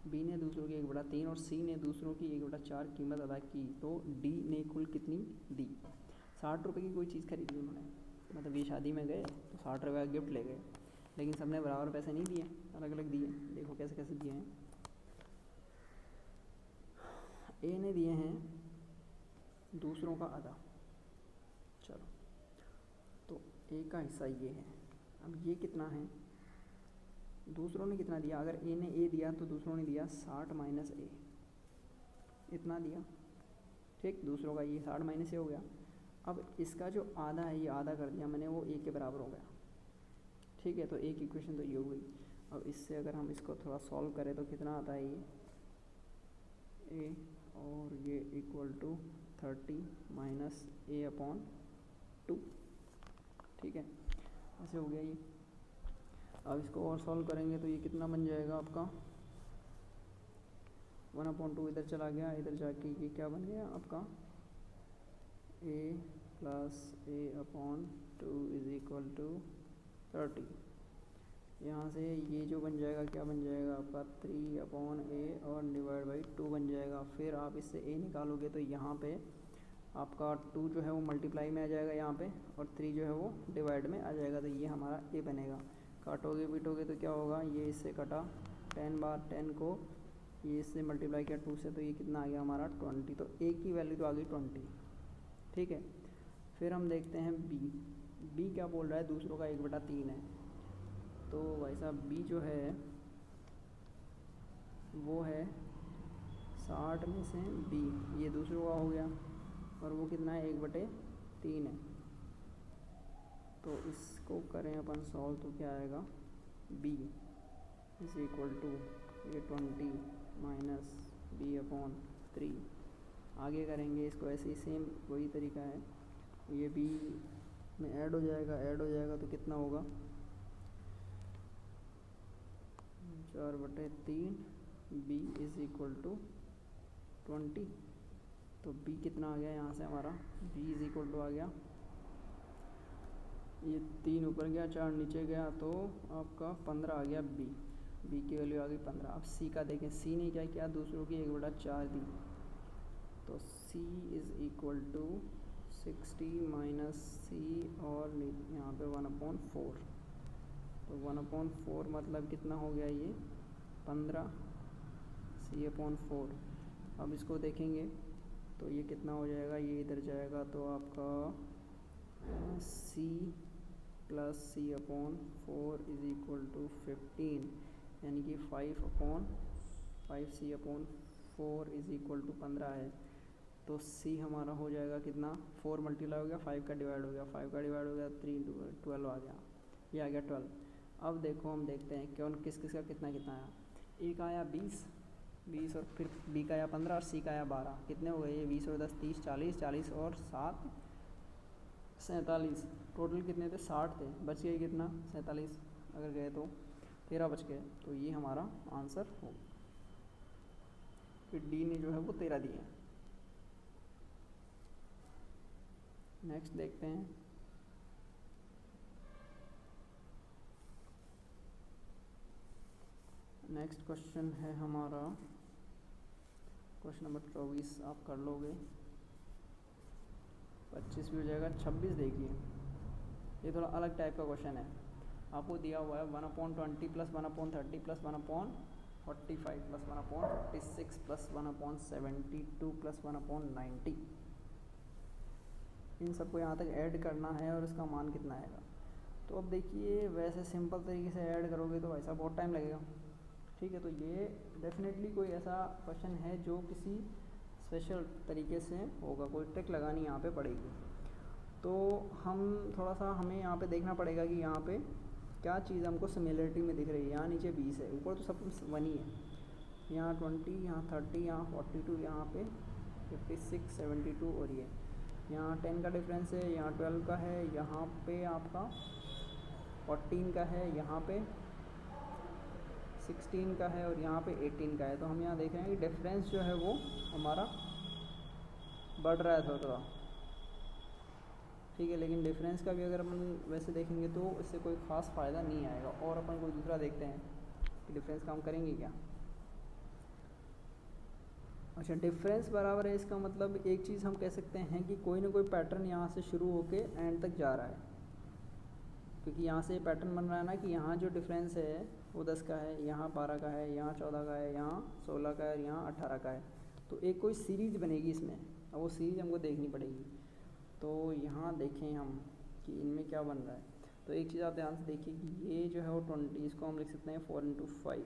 बी ने दूसरों की 1/3 और सी ने दूसरों की 1/4 कीमत अदा की, तो डी ने कुल कितनी दी। 60 रुपये की कोई चीज़ खरीदी उन्होंने, मतलब ये शादी में गए तो 60 रुपये का गिफ्ट ले गए, लेकिन सबने बराबर पैसे नहीं दिए, अलग अलग दिए। देखो कैसे कैसे दिए हैं। ए ने दिए हैं दूसरों का आधा, चलो, तो ए का हिस्सा ये है। अब ये कितना है, दूसरों ने कितना दिया, अगर ए ने ए दिया तो दूसरों ने दिया 60 माइनस ए, इतना दिया, ठीक। दूसरों का ये 60 माइनस ए हो गया। अब इसका जो आधा है ये आधा कर दिया मैंने, वो ए के बराबर हो गया, ठीक है। तो ए की इक्वेशन तो ये हो गई। अब इससे अगर हम इसको थोड़ा सॉल्व करें तो कितना आता है, ये ए और ये equal to 30 minus A upon 2, ठीक है, ऐसे हो गया ये। अब इसको और सॉल्व करेंगे तो ये कितना बन जाएगा आपका 1/2 इधर चला गया, इधर जाके ये क्या बन गया आपका a plus A upon 2 is equal to 30। यहाँ से ये जो बन जाएगा क्या बन जाएगा आपका 3/a और डिवाइड बाई 2 बन जाएगा। फिर आप इससे a निकालोगे तो यहाँ पे आपका 2 जो है वो मल्टीप्लाई में आ जाएगा यहाँ पे, और 3 जो है वो डिवाइड में आ जाएगा। तो ये हमारा a बनेगा। काटोगे पीटोगे तो क्या होगा, ये इससे कटा 10 बार 10 को ये इससे मल्टीप्लाई किया 2 से, तो ये कितना आ गया हमारा 20। तो a की वैल्यू तो आ गई 20, ठीक है। फिर हम देखते हैं b क्या बोल रहा है, दूसरों का 1/3 है। तो भाई साहब b जो है वो है 60 में से b, ये दूसरों का हो गया, और वो कितना है 1/3 है, तो इसको करें अपन सॉल्व तो क्या आएगा, b इज इक्वल टू ये 20 माइनस b अपॉन 3। आगे करेंगे इसको ऐसे ही, सेम वही तरीका है, ये b में ऐड हो जाएगा तो कितना होगा 4/3 b इज़ इक्वल टू 20। तो b कितना आ गया यहाँ से हमारा, b इज़ इक्वल टू आ गया, ये 3 ऊपर गया 4 नीचे गया तो आपका 15 आ गया b की वैल्यू आ गई 15। अब c का देखें, c ने क्या किया, दूसरों की 1/4 दी, तो c is equal to 60 minus c और यहाँ पे 1/4, तो 1/4 मतलब कितना हो गया ये 15 c/4। अब इसको देखेंगे तो ये कितना हो जाएगा, ये इधर जाएगा तो आपका c plus c/4 is equal to 15, यानी कि 5/5c/4 इज़ इक्वल टू 15 है। तो c हमारा हो जाएगा कितना, 4 मल्टीप्लाई हो गया 5 का डिवाइड हो गया, 5 का डिवाइड हो गया 3 12 आ गया, ये आ गया 12। अब देखो हम देखते हैं कौन किस किस का कितना कितना आया। ए का आया 20 और फिर बी का आया 15 और सी का आया 12। कितने हो गए ये, 20 और 10 30 40, 40 और 7 47, टोटल कितने थे 60 थे, बच गए कितना 47, अगर गए तो 13 बच गए, तो ये हमारा आंसर हो। फिर डी ने जो है वो 13 दिए। नेक्स्ट देखते हैं, नेक्स्ट क्वेश्चन है हमारा क्वेश्चन नंबर 24, आप कर लोगे, 25 भी हो जाएगा। 26 देखिए, ये थोड़ा अलग टाइप का क्वेश्चन है। आपको दिया हुआ है 1/20 plus 1/30 plus 1/45 plus 1/56 plus 1/72 plus 1/90। इन सबको यहाँ तक ऐड करना है और इसका मान कितना आएगा। तो अब देखिए, वैसे सिंपल तरीके से ऐड करोगे तो वैसा बहुत टाइम लगेगा, ठीक है। तो ये डेफिनेटली कोई ऐसा क्वेश्चन है जो किसी स्पेशल तरीके से होगा, कोई ट्रिक लगानी यहाँ पे पड़ेगी। तो हम थोड़ा सा, हमें यहाँ पे देखना पड़ेगा कि यहाँ पे क्या चीज़ हमको सिमिलरिटी में दिख रही है। यहाँ नीचे 20 है, ऊपर तो सब 1 ही है, यहाँ 20, यहाँ 30, यहाँ 42, यहाँ पे 56 72 और ये यहाँ 10 का डिफरेंस है, यहाँ 12 का है, यहाँ पे आपका 14 का है, यहाँ पे 16 का है और यहाँ पे 18 का है। तो हम यहाँ देख रहे हैं कि डिफरेंस जो है वो हमारा बढ़ रहा है थोड़ा थोड़ा, ठीक है। लेकिन डिफरेंस का भी अगर अपन वैसे देखेंगे तो इससे कोई ख़ास फ़ायदा नहीं आएगा। और अपन कोई दूसरा देखते हैं कि डिफरेंस का हम करेंगे क्या। अच्छा, डिफरेंस बराबर है, इसका मतलब एक चीज़ हम कह सकते हैं कि कोई ना कोई पैटर्न यहाँ से शुरू होके एंड तक जा रहा है, क्योंकि यहाँ से पैटर्न बन रहा है ना कि यहाँ जो डिफरेंस है वो 10 का है, यहाँ 12 का है, यहाँ 14 का है, यहाँ 16 का है और यहाँ 18 का है। तो एक कोई सीरीज़ बनेगी इसमें, अब वो सीरीज़ हमको देखनी पड़ेगी। तो यहाँ देखें हम कि इनमें क्या बन रहा है। तो एक चीज़ आप ध्यान से देखिए कि ये जो है वो 20, इसको हम लिख सकते हैं 4 × 5,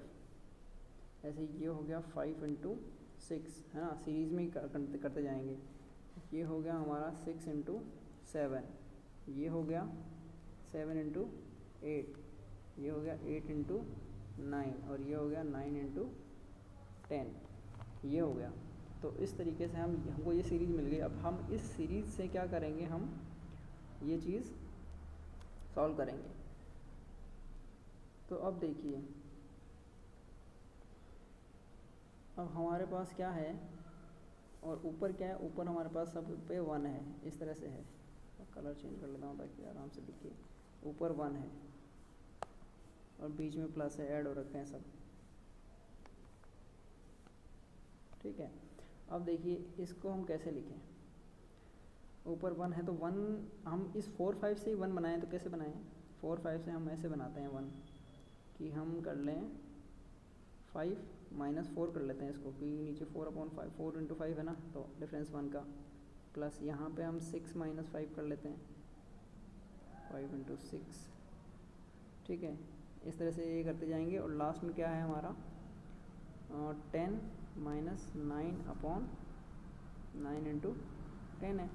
ऐसे ये हो गया 5 × 6, है ना, सीरीज़ में ही करते जाएंगे। ये हो गया हमारा 6 × 7, ये हो गया 7 × 8, ये हो गया 8 × 9 और ये हो गया 9 × 10, ये हो गया। तो इस तरीके से हमको ये सीरीज़ मिल गई। अब हम इस सीरीज़ से क्या करेंगे, हम ये चीज़ सॉल्व करेंगे। तो अब देखिए, अब हमारे पास क्या है और ऊपर क्या है, ऊपर हमारे पास सब पे 1 है, इस तरह से है। कलर चेंज कर लेता हूँ ताकि आराम से दिखे। ऊपर 1 है और बीच में प्लस है, ऐड हो रखे हैं सब, ठीक है। अब देखिए इसको हम कैसे लिखें, ऊपर 1 है तो 1 हम इस 4 5 से ही 1 बनाएं तो कैसे बनाएं। 4 5 से हम ऐसे बनाते हैं 1 कि हम कर लें 5 -4 कर लेते हैं इसको, क्योंकि नीचे 4/5 4 × 5 है ना, तो डिफरेंस 1 का, प्लस यहाँ पे हम 6 - 5 कर लेते हैं, 5 × 6, ठीक है। इस तरह से ये करते जाएंगे और लास्ट में क्या है हमारा 10 - 9/9 × 10 है।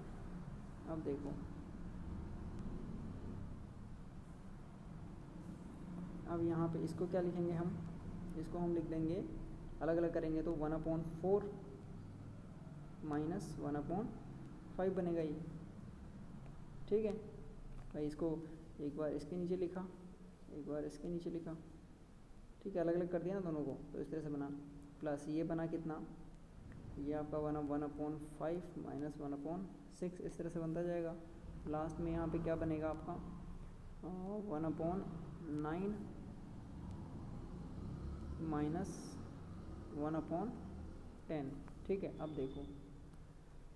अब देखो अब यहाँ पे इसको क्या लिखेंगे हम, इसको हम लिख देंगे अलग अलग करेंगे तो 1/4 माइनस 1/5 बनेगा ये। ठीक है भाई, इसको एक बार इसके नीचे लिखा, एक बार इसके नीचे लिखा। ठीक है, अलग अलग कर दिया ना दोनों को, तो इस तरह से बना। प्लस ये बना कितना, ये आपका 1/5 माइनस 1/6 इस तरह से बनता जाएगा। लास्ट में यहाँ पे क्या बनेगा आपका 1/9 माइनस 1/10। ठीक है, अब देखो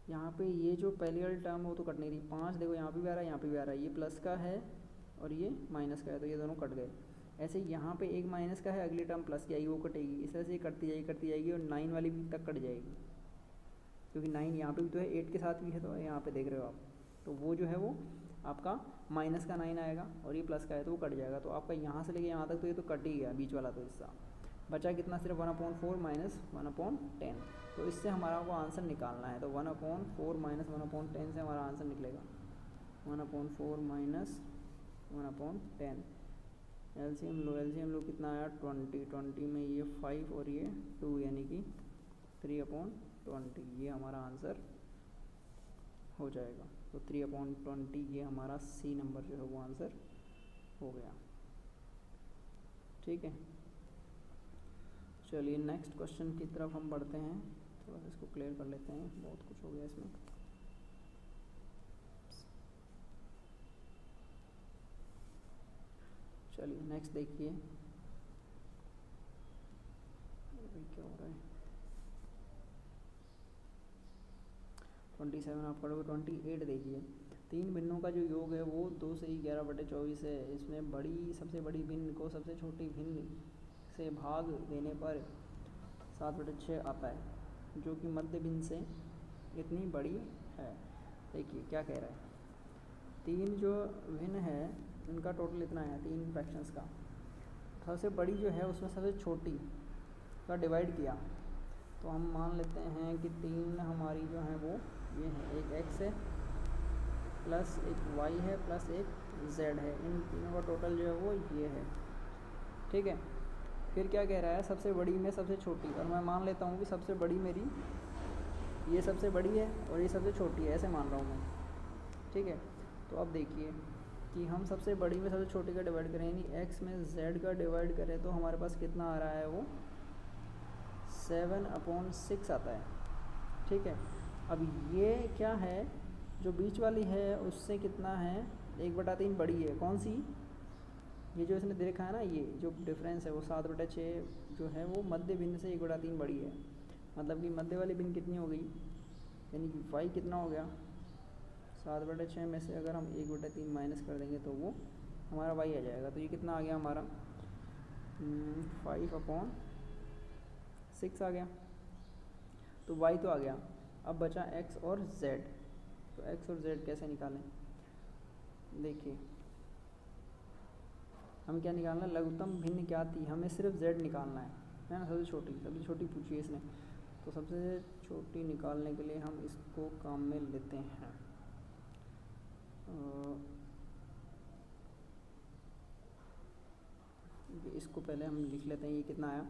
यहाँ पे ये जो पहली वाली टर्म वो तो कट नहीं रही, 5 देखो यहाँ पे भी आ रहा है, यहाँ पे भी आ रहा है, ये प्लस का है और ये माइनस का है, तो ये दोनों कट गए। ऐसे यहाँ पे एक माइनस का है, अगली टर्म प्लस की आएगी, वो कटेगी, इस तरह से करती जाएगी और 9 वाली भी तक कट जाएगी, क्योंकि 9 यहाँ पे भी तो है, 8 के साथ भी है, तो यहाँ पे देख रहे हो आप, तो वो जो है वो आपका माइनस का 9 आएगा और ये प्लस का है तो वो कट जाएगा। तो आपका यहाँ से लेके यहाँ तक तो ये तो कट ही गया, बीच वाला तो हिस्सा बचा कितना, सिर्फ 1/4 माइनस 1/10। तो इससे हमारा को आंसर निकालना है, तो 1/4 माइनस 1/10 से हमारा आंसर निकलेगा 1/4 माइनस 1/10। एलसीएम लो कितना आया 20 में ये 5 और ये 2 यानी कि 3/20, ये हमारा आंसर हो जाएगा। तो 3/20 ये हमारा सी नंबर जो है वो आंसर हो गया। ठीक है, चलिए नेक्स्ट क्वेश्चन की तरफ हम बढ़ते हैं। थोड़ा सा इसको क्लियर कर लेते हैं, बहुत कुछ हो गया इसमें। चलिए नेक्स्ट देखिए, क्या हो रहा है। 27 आप पढ़ोगे, 28 देखिए। 3 भिन्नों का जो योग है वो 2 से 11/24 है। इसमें सबसे बड़ी भिन्न को सबसे छोटी भिन्न से भाग देने पर 7/6 आता है, जो कि मध्य भिन्न से इतनी बड़ी है। देखिए क्या कह रहा है, 3 जो भिन्न है उनका टोटल इतना है, 3 फ्रैक्शंस का। सबसे बड़ी जो है उसमें सबसे छोटी का डिवाइड किया, तो हम मान लेते हैं कि 3 हमारी जो है वो ये है, एक x है प्लस एक y है प्लस एक z है, इन तीनों का टोटल जो है वो ये है। ठीक है, फिर क्या कह रहा है, सबसे बड़ी में सबसे छोटी, और मैं मान लेता हूँ कि सबसे बड़ी मेरी ये सबसे बड़ी है और ये सबसे छोटी है, ऐसे मान रहा हूँ मैं। ठीक है, तो अब देखिए कि हम सबसे बड़ी में सबसे छोटी का डिवाइड करें, यानी x में z का डिवाइड करें, तो हमारे पास कितना आ रहा है वो 7/6 आता है। ठीक है, अब ये क्या है, जो बीच वाली है उससे कितना है 1/3 बड़ी है, कौन सी, ये जो इसने दे रखा है ना, ये जो डिफरेंस है वो 7/6 जो है वो मध्य भिन्न से 1/3 बड़ी है। मतलब कि मध्य वाली भिन्न कितनी हो गई, यानी कि y कितना हो गया 7/6 में से अगर हम 1/3 माइनस कर देंगे तो वो हमारा y आ जाएगा। तो ये कितना आ गया हमारा 5/6 आ गया। तो y तो आ गया, अब बचा x और z। तो x और z कैसे निकालें, देखिए हमें क्या निकालना है, लघुत्तम भिन्न क्या थी, हमें सिर्फ z निकालना है ना, सबसे छोटी पूछी है इसने। तो सबसे छोटी निकालने के लिए हम इसको काम में लेते हैं। इसको पहले हम लिख लेते हैं, ये कितना आया,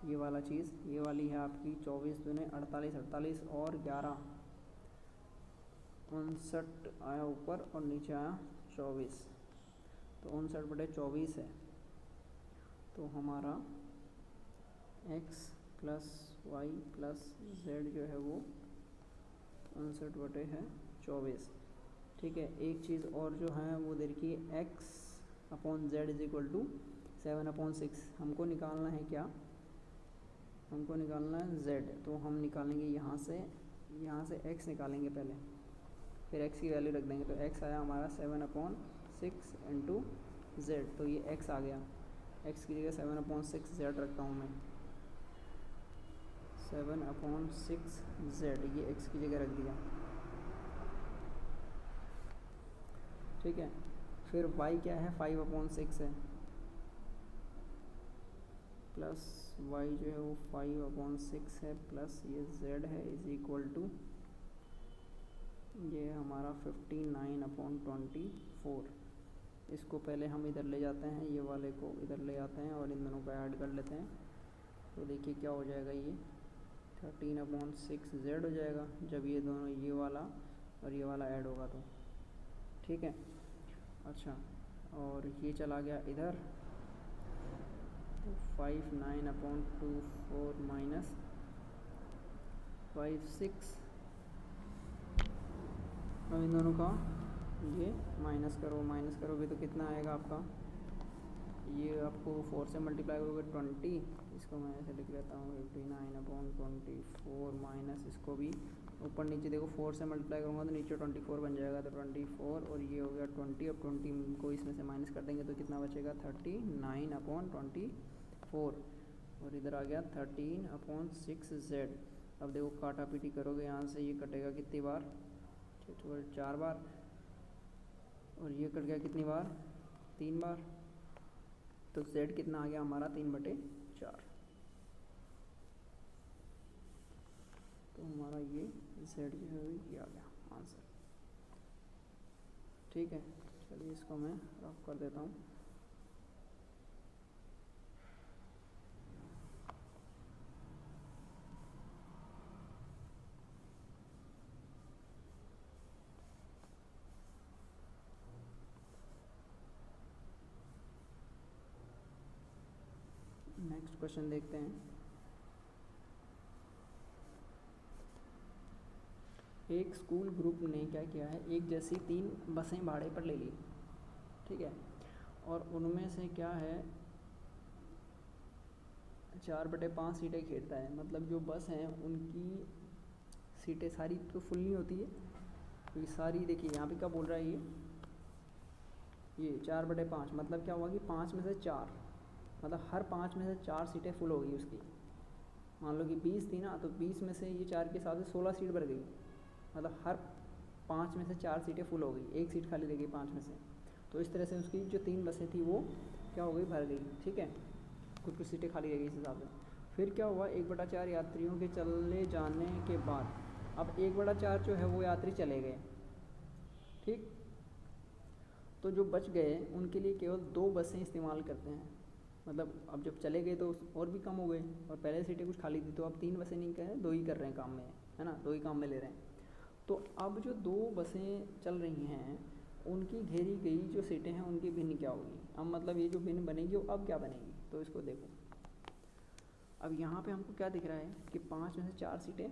ये वाला चीज़, ये वाली है आपकी 24 दूने 48, 48 और 11 59 आया ऊपर और नीचे आया 24, तो 59/24 है। तो हमारा x plus Y plus z जो है वो 59/24। ठीक है, एक चीज़ और जो है वो देखिए x/z = 7/6। हमको निकालना है क्या, हमको निकालना है z, तो हम निकालेंगे यहाँ से x निकालेंगे पहले, फिर x की वैल्यू रख देंगे। तो x आया हमारा 7/6 इंटू z, तो ये x आ गया, x की जगह 7/6 z रखता हूँ मैं, 7/6 z, ये x की जगह रख दिया। ठीक है, फिर y क्या है 5/6 है, प्लस y जो है वो 5/6 है, प्लस ये z है = ये हमारा 59/24। इसको पहले हम इधर ले जाते हैं, ये वाले को इधर ले आते हैं और इन दोनों को ऐड कर लेते हैं। तो देखिए क्या हो जाएगा, ये 13/6z हो जाएगा जब ये दोनों, ये वाला और ये वाला ऐड होगा तो, ठीक है। अच्छा, और ये चला गया इधर, तो 59/24 माइनस 5/6। अब इन दोनों का ये माइनस करोगे तो कितना आएगा आपका, ये आपको 4 से मल्टीप्लाई करोगे 20, इसको मैं ऐसे लिख लेता हूँ 59/24 माइनस, इसको भी ऊपर नीचे देखो 4 से मल्टीप्लाई करूँगा तो नीचे 24 बन जाएगा, तो 24 और ये हो गया 20। अब 20 को इसमें से माइनस कर देंगे तो कितना बचेगा 39/24, और इधर आ गया 13/6z। अब देखो काटा पीटी करोगे, यहाँ से ये कटेगा कितनी बार, 4 बार, और ये कट गया कितनी बार, 3 बार। तो z कितना आ गया हमारा 3/4, तो हमारा ये z जो है ये आ गया आंसर, ठीक है। चलिए इसको मैं रफ कर देता हूँ। नेक्स्ट क्वेश्चन देखते हैं। एक स्कूल ग्रुप ने क्या किया है, एक जैसी 3 बसें भाड़े पर ले ली, ठीक है, और उनमें से क्या है 4/5 सीटें घेरता है। मतलब जो बस हैं उनकी सीटें सारी तो फुल नहीं होती है, तो ये सारी देखिए यहाँ पे क्या बोल रहा है, ये 4/5 मतलब क्या हुआ कि 5 में से 4, मतलब हर 5 में से 4 सीटें फुल हो गई उसकी। मान लो कि 20 थी ना, तो 20 में से ये 4 के हिसाब से 16 सीट भर गई, मतलब हर 5 में से 4 सीटें फुल हो गई, 1 सीट खाली रह गई 5 में से। तो इस तरह से उसकी जो 3 बसें थी वो क्या हो गई, भर गई, ठीक है, कुछ सीटें खाली रह गई इस हिसाब से। फिर क्या हुआ, 1/4 यात्रियों के चले जाने के बाद अब 1/4 जो है वो यात्री चले गए, ठीक। तो जो बच गए उनके लिए केवल 2 बसें इस्तेमाल करते हैं। मतलब अब जब चले गए तो और भी कम हो गए, और पहले सीटें कुछ खाली थी, तो अब 3 बसें नहीं करें, 2 ही कर रहे हैं काम में, है ना, 2 ही काम में ले रहे हैं। तो अब जो 2 बसें चल रही हैं उनकी घेरी गई जो सीटें हैं उनकी भिन्न क्या होगी। अब मतलब ये जो भिन्न बनेगी वो अब क्या बनेगी, तो इसको देखो। अब यहाँ पे हमको क्या दिख रहा है कि 5 में से 4 सीटें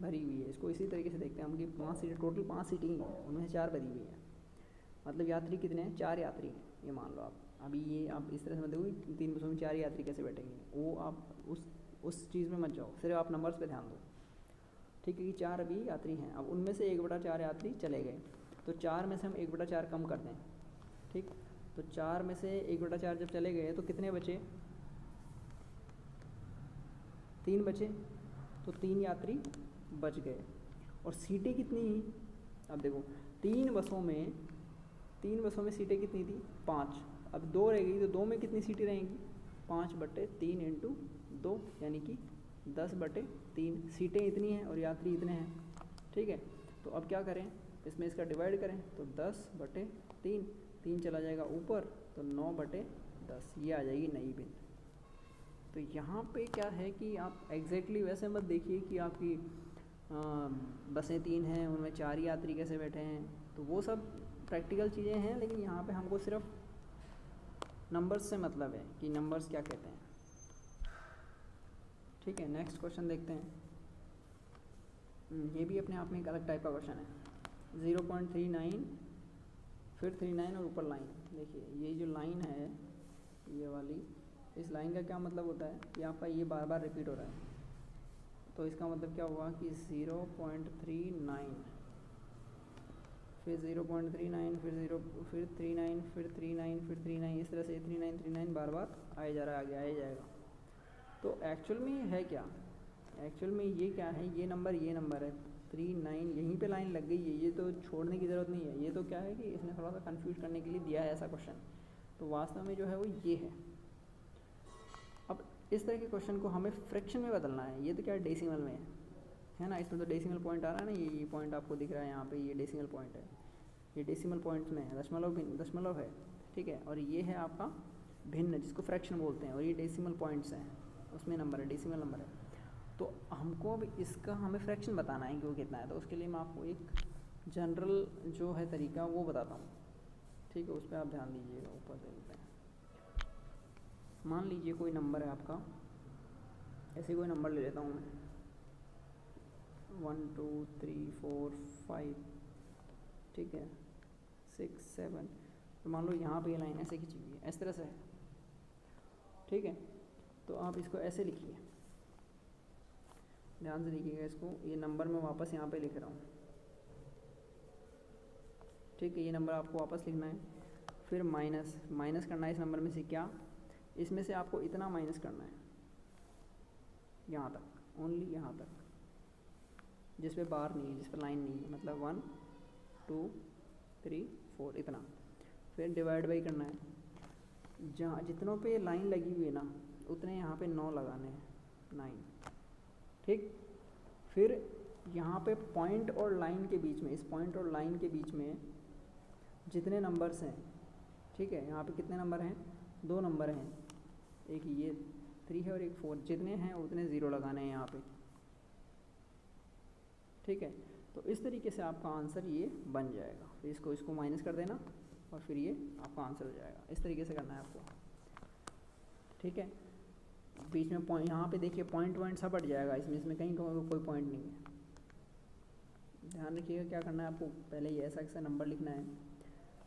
भरी हुई है। इसको इसी तरीके से देखते हैं हम कि 5 सीटें, टोटल 5 सीटें ही हैं, उनमें से 4 भरी हुई है। मतलब यात्री कितने हैं, 4 यात्री हैं, ये मान लो आप। अभी ये आप इस तरह से मत देखो 3 बसों में 4 यात्री कैसे बैठेंगे, वो आप उस चीज़ में मत जाओ, सिर्फ आप नंबर्स पे ध्यान दो, ठीक है, कि 4 अभी यात्री हैं। अब उनमें से 1/4 यात्री चले गए, तो 4 में से हम 1/4 कम कर दें, ठीक। तो 4 में से 1/4 जब चले गए तो कितने बचे, 3 बचे, तो 3 यात्री बच गए। और सीटें कितनी ही, अब देखो 3 बसों में सीटें कितनी थी, 5। अब 2 रह गई, तो 2 में कितनी सीटें रहेंगी, 5/3 × 2 यानी कि 10/3 सीटें इतनी हैं और यात्री इतने हैं, ठीक है। तो अब क्या करें, इसमें इसका डिवाइड करें, तो 10/3, 3 चला जाएगा ऊपर, तो 9/10, ये आ जाएगी नई भिन्न। तो यहाँ पे क्या है कि आप एग्जैक्टली वैसे मत देखिए कि आपकी बसें 3 हैं उनमें 4 यात्री कैसे बैठे हैं, तो वो सब प्रैक्टिकल चीज़ें हैं, लेकिन यहाँ पे हमको सिर्फ नंबर्स से मतलब है कि नंबर्स क्या कहते हैं, ठीक है। नेक्स्ट क्वेश्चन देखते हैं। ये भी अपने आप में एक अलग टाइप का क्वेश्चन है। 0.39 फिर 39 और ऊपर लाइन। देखिए ये जो लाइन है ये वाली, इस लाइन का क्या मतलब होता है कि आपका ये बार बार रिपीट हो रहा है, तो इसका मतलब क्या हुआ कि 0.39 फिर 0.39 फिर 0 फिर 39 फिर 39 फिर 39, इस तरह से 39 बार बार आया जा रहा है, आगे आया जाएगा। तो एक्चुअल में है क्या, एक्चुअल में ये क्या है, ये नंबर है 39, यहीं पे लाइन लग गई है, ये तो छोड़ने की ज़रूरत नहीं है। ये तो क्या है कि इसने थोड़ा सा कंफ्यूज करने के लिए दिया है ऐसा क्वेश्चन, तो वास्तव में जो है वो ये है। अब इस तरह के क्वेश्चन को हमें फ्रैक्शन में बदलना है। ये तो क्या है, डेसिमल में है ना, इसमें तो डेसिमल पॉइंट आ रहा है ना, ये पॉइंट आपको दिख रहा है यहाँ पे, ये डेसिमल पॉइंट है, ये डेसिमल पॉइंट्स में है, दशमलव है, ठीक है, और ये है आपका भिन्न जिसको फ्रैक्शन बोलते हैं, और ये डेसिमल पॉइंट्स हैं, उसमें नंबर है, डेसिमल नंबर है। तो हमको अब इसका हमें फ्रैक्शन बताना है कि वो कितना है, तो उसके लिए मैं आपको एक जनरल जो है तरीका वो बताता हूँ, ठीक है, उस पर आप ध्यान दीजिएगा। ऊपर देखते हैं, मान लीजिए कोई नंबर है आपका, ऐसे कोई नंबर ले लेता हूँ मैं 1 2 3 4 5, ठीक है, 6 7, तो मान लो यहाँ पे ये लाइन ऐसे खींची हुई है, इस तरह से है, ठीक है। तो आप इसको ऐसे लिखिए, ध्यान से लिखिएगा इसको, ये नंबर मैं वापस यहाँ पे लिख रहा हूँ, ठीक है, ये नंबर आपको वापस लिखना है। फिर माइनस करना है इस नंबर में से, क्या, इसमें से आपको इतना माइनस करना है यहाँ तक, ओनली यहाँ तक, जिस पे बार नहीं है, जिस पे लाइन नहीं है, मतलब 1 2 3 4 इतना। फिर डिवाइड बाई करना है, जहाँ जितनों पे लाइन लगी हुई है ना उतने यहाँ पे 9 लगाने हैं, 9, ठीक। फिर यहाँ पे पॉइंट और लाइन के बीच में, इस पॉइंट और लाइन के बीच में जितने नंबर्स हैं, ठीक है, यहाँ पे कितने नंबर हैं, 2 नंबर हैं, एक ये 3 है और एक 4, जितने हैं उतने 0 लगाने हैं यहाँ पे, ठीक है। तो इस तरीके से आपका आंसर ये बन जाएगा। फिर इसको माइनस कर देना और फिर ये आपका आंसर हो जाएगा। इस तरीके से करना है आपको, ठीक है। बीच में पॉइंट, यहाँ पे देखिए पॉइंट सब हट जाएगा, इसमें कहीं कोई पॉइंट नहीं है। ध्यान रखिएगा क्या करना है आपको, पहले ये ऐसा नंबर लिखना है,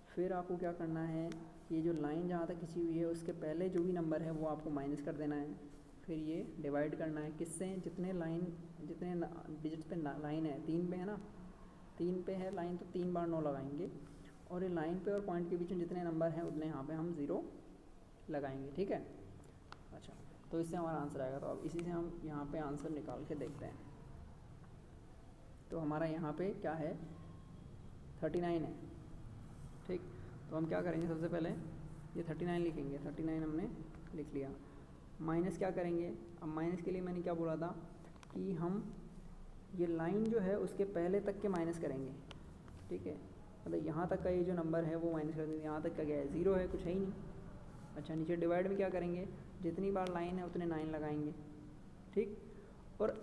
फिर आपको क्या करना है, ये जो लाइन जहाँ तक खींची हुई है उसके पहले जो भी नंबर है वो आपको माइनस कर देना है। फिर ये डिवाइड करना है किससे, जितने डिजिट्स पे लाइन है, 3 पे है ना, 3 पे है लाइन, तो 3 बार 9 लगाएंगे, और ये लाइन पे और पॉइंट के बीच में जितने नंबर हैं उतने यहाँ पे हम 0 लगाएंगे, ठीक है। अच्छा, तो इससे हमारा आंसर आएगा। तो अब इसी से हम यहाँ पे आंसर निकाल के देखते हैं। तो हमारा यहाँ पे क्या है, 39 है, ठीक। तो हम क्या करेंगे, सबसे पहले ये 39 लिखेंगे, 39 हमने लिख लिया। माइनस क्या करेंगे, अब माइनस के लिए मैंने क्या बोला था कि हम ये लाइन जो है उसके पहले तक के माइनस करेंगे, ठीक है, मतलब यहाँ तक का ये जो नंबर है वो माइनस कर देंगे, यहाँ तक का क्या है, 0 है, कुछ है ही नहीं। अच्छा, नीचे डिवाइड में क्या करेंगे, जितनी बार लाइन है उतने 9 लगाएंगे, ठीक, और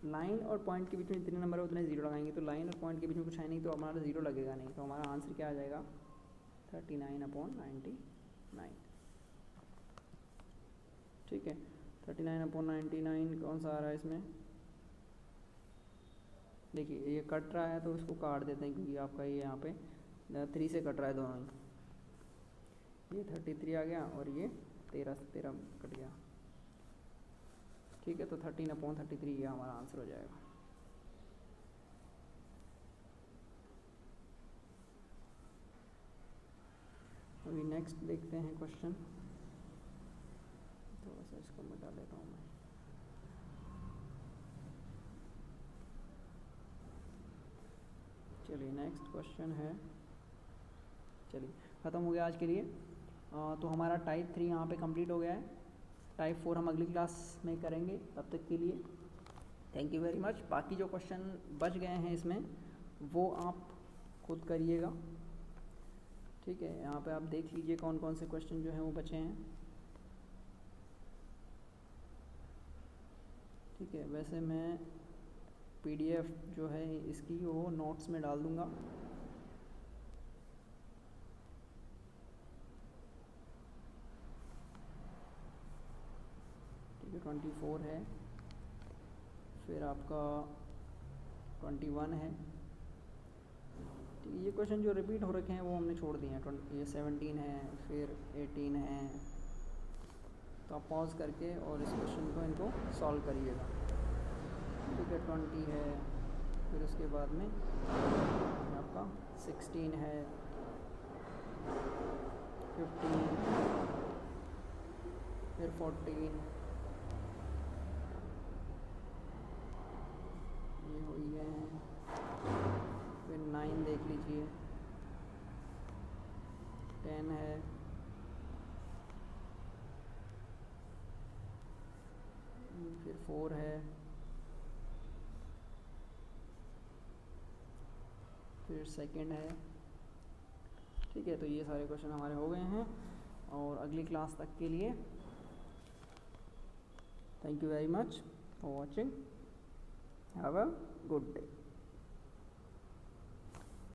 लाइन और पॉइंट के बीच में जितने नंबर है उतने 0 लगाएंगे। तो लाइन और पॉइंट के बीच में कुछ है नहीं, तो हमारा 0 लगेगा नहीं, तो हमारा आंसर क्या आ जाएगा, 39/99, ठीक है। 39/99 कौन सा आ रहा है इसमें, देखिए ये कट रहा है तो इसको काट देते हैं, क्योंकि आपका ये यहाँ पे 3 से कट रहा है दोनों ही, ये 33 आ गया और ये 13 कट गया, ठीक है। तो 13/33 ये हमारा आंसर हो जाएगा। अभी नेक्स्ट देखते हैं क्वेश्चन, थोड़ा सा इसको मिटा लेता हूँ मैं। चलिए नेक्स्ट क्वेश्चन है, चलिए ख़त्म हो गया आज के लिए। तो हमारा टाइप 3 यहाँ पे कंप्लीट हो गया है। टाइप 4 हम अगली क्लास में करेंगे, तब तक के लिए थैंक यू वेरी मच। बाकी जो क्वेश्चन बच गए हैं इसमें वो आप खुद करिएगा, ठीक है। यहाँ पे आप देख लीजिए कौन कौन से क्वेश्चन जो हैं वो बचे हैं, ठीक है। वैसे मैं PDF जो है इसकी वो नोट्स में डाल दूँगा, ठीक है। 24 है, फिर आपका 21 है, ठीक है। ये क्वेश्चन जो रिपीट हो रखे हैं वो हमने छोड़ दिए हैं। ये 17 है, फिर 18 है, तो आप पॉज करके और इस क्वेश्चन को इनको सॉल्व करिएगा, ठीक है। 20 है, फिर उसके बाद में आपका 16 है, 15, फिर 14, ये हो ही गए हैं, फिर 9 देख लीजिए, 10 है, फिर 4 है, फिर 2 है, ठीक है, तो ये सारे क्वेश्चन हमारे हो गए हैं। और अगली क्लास तक के लिए thank you very much for watching, have a good day.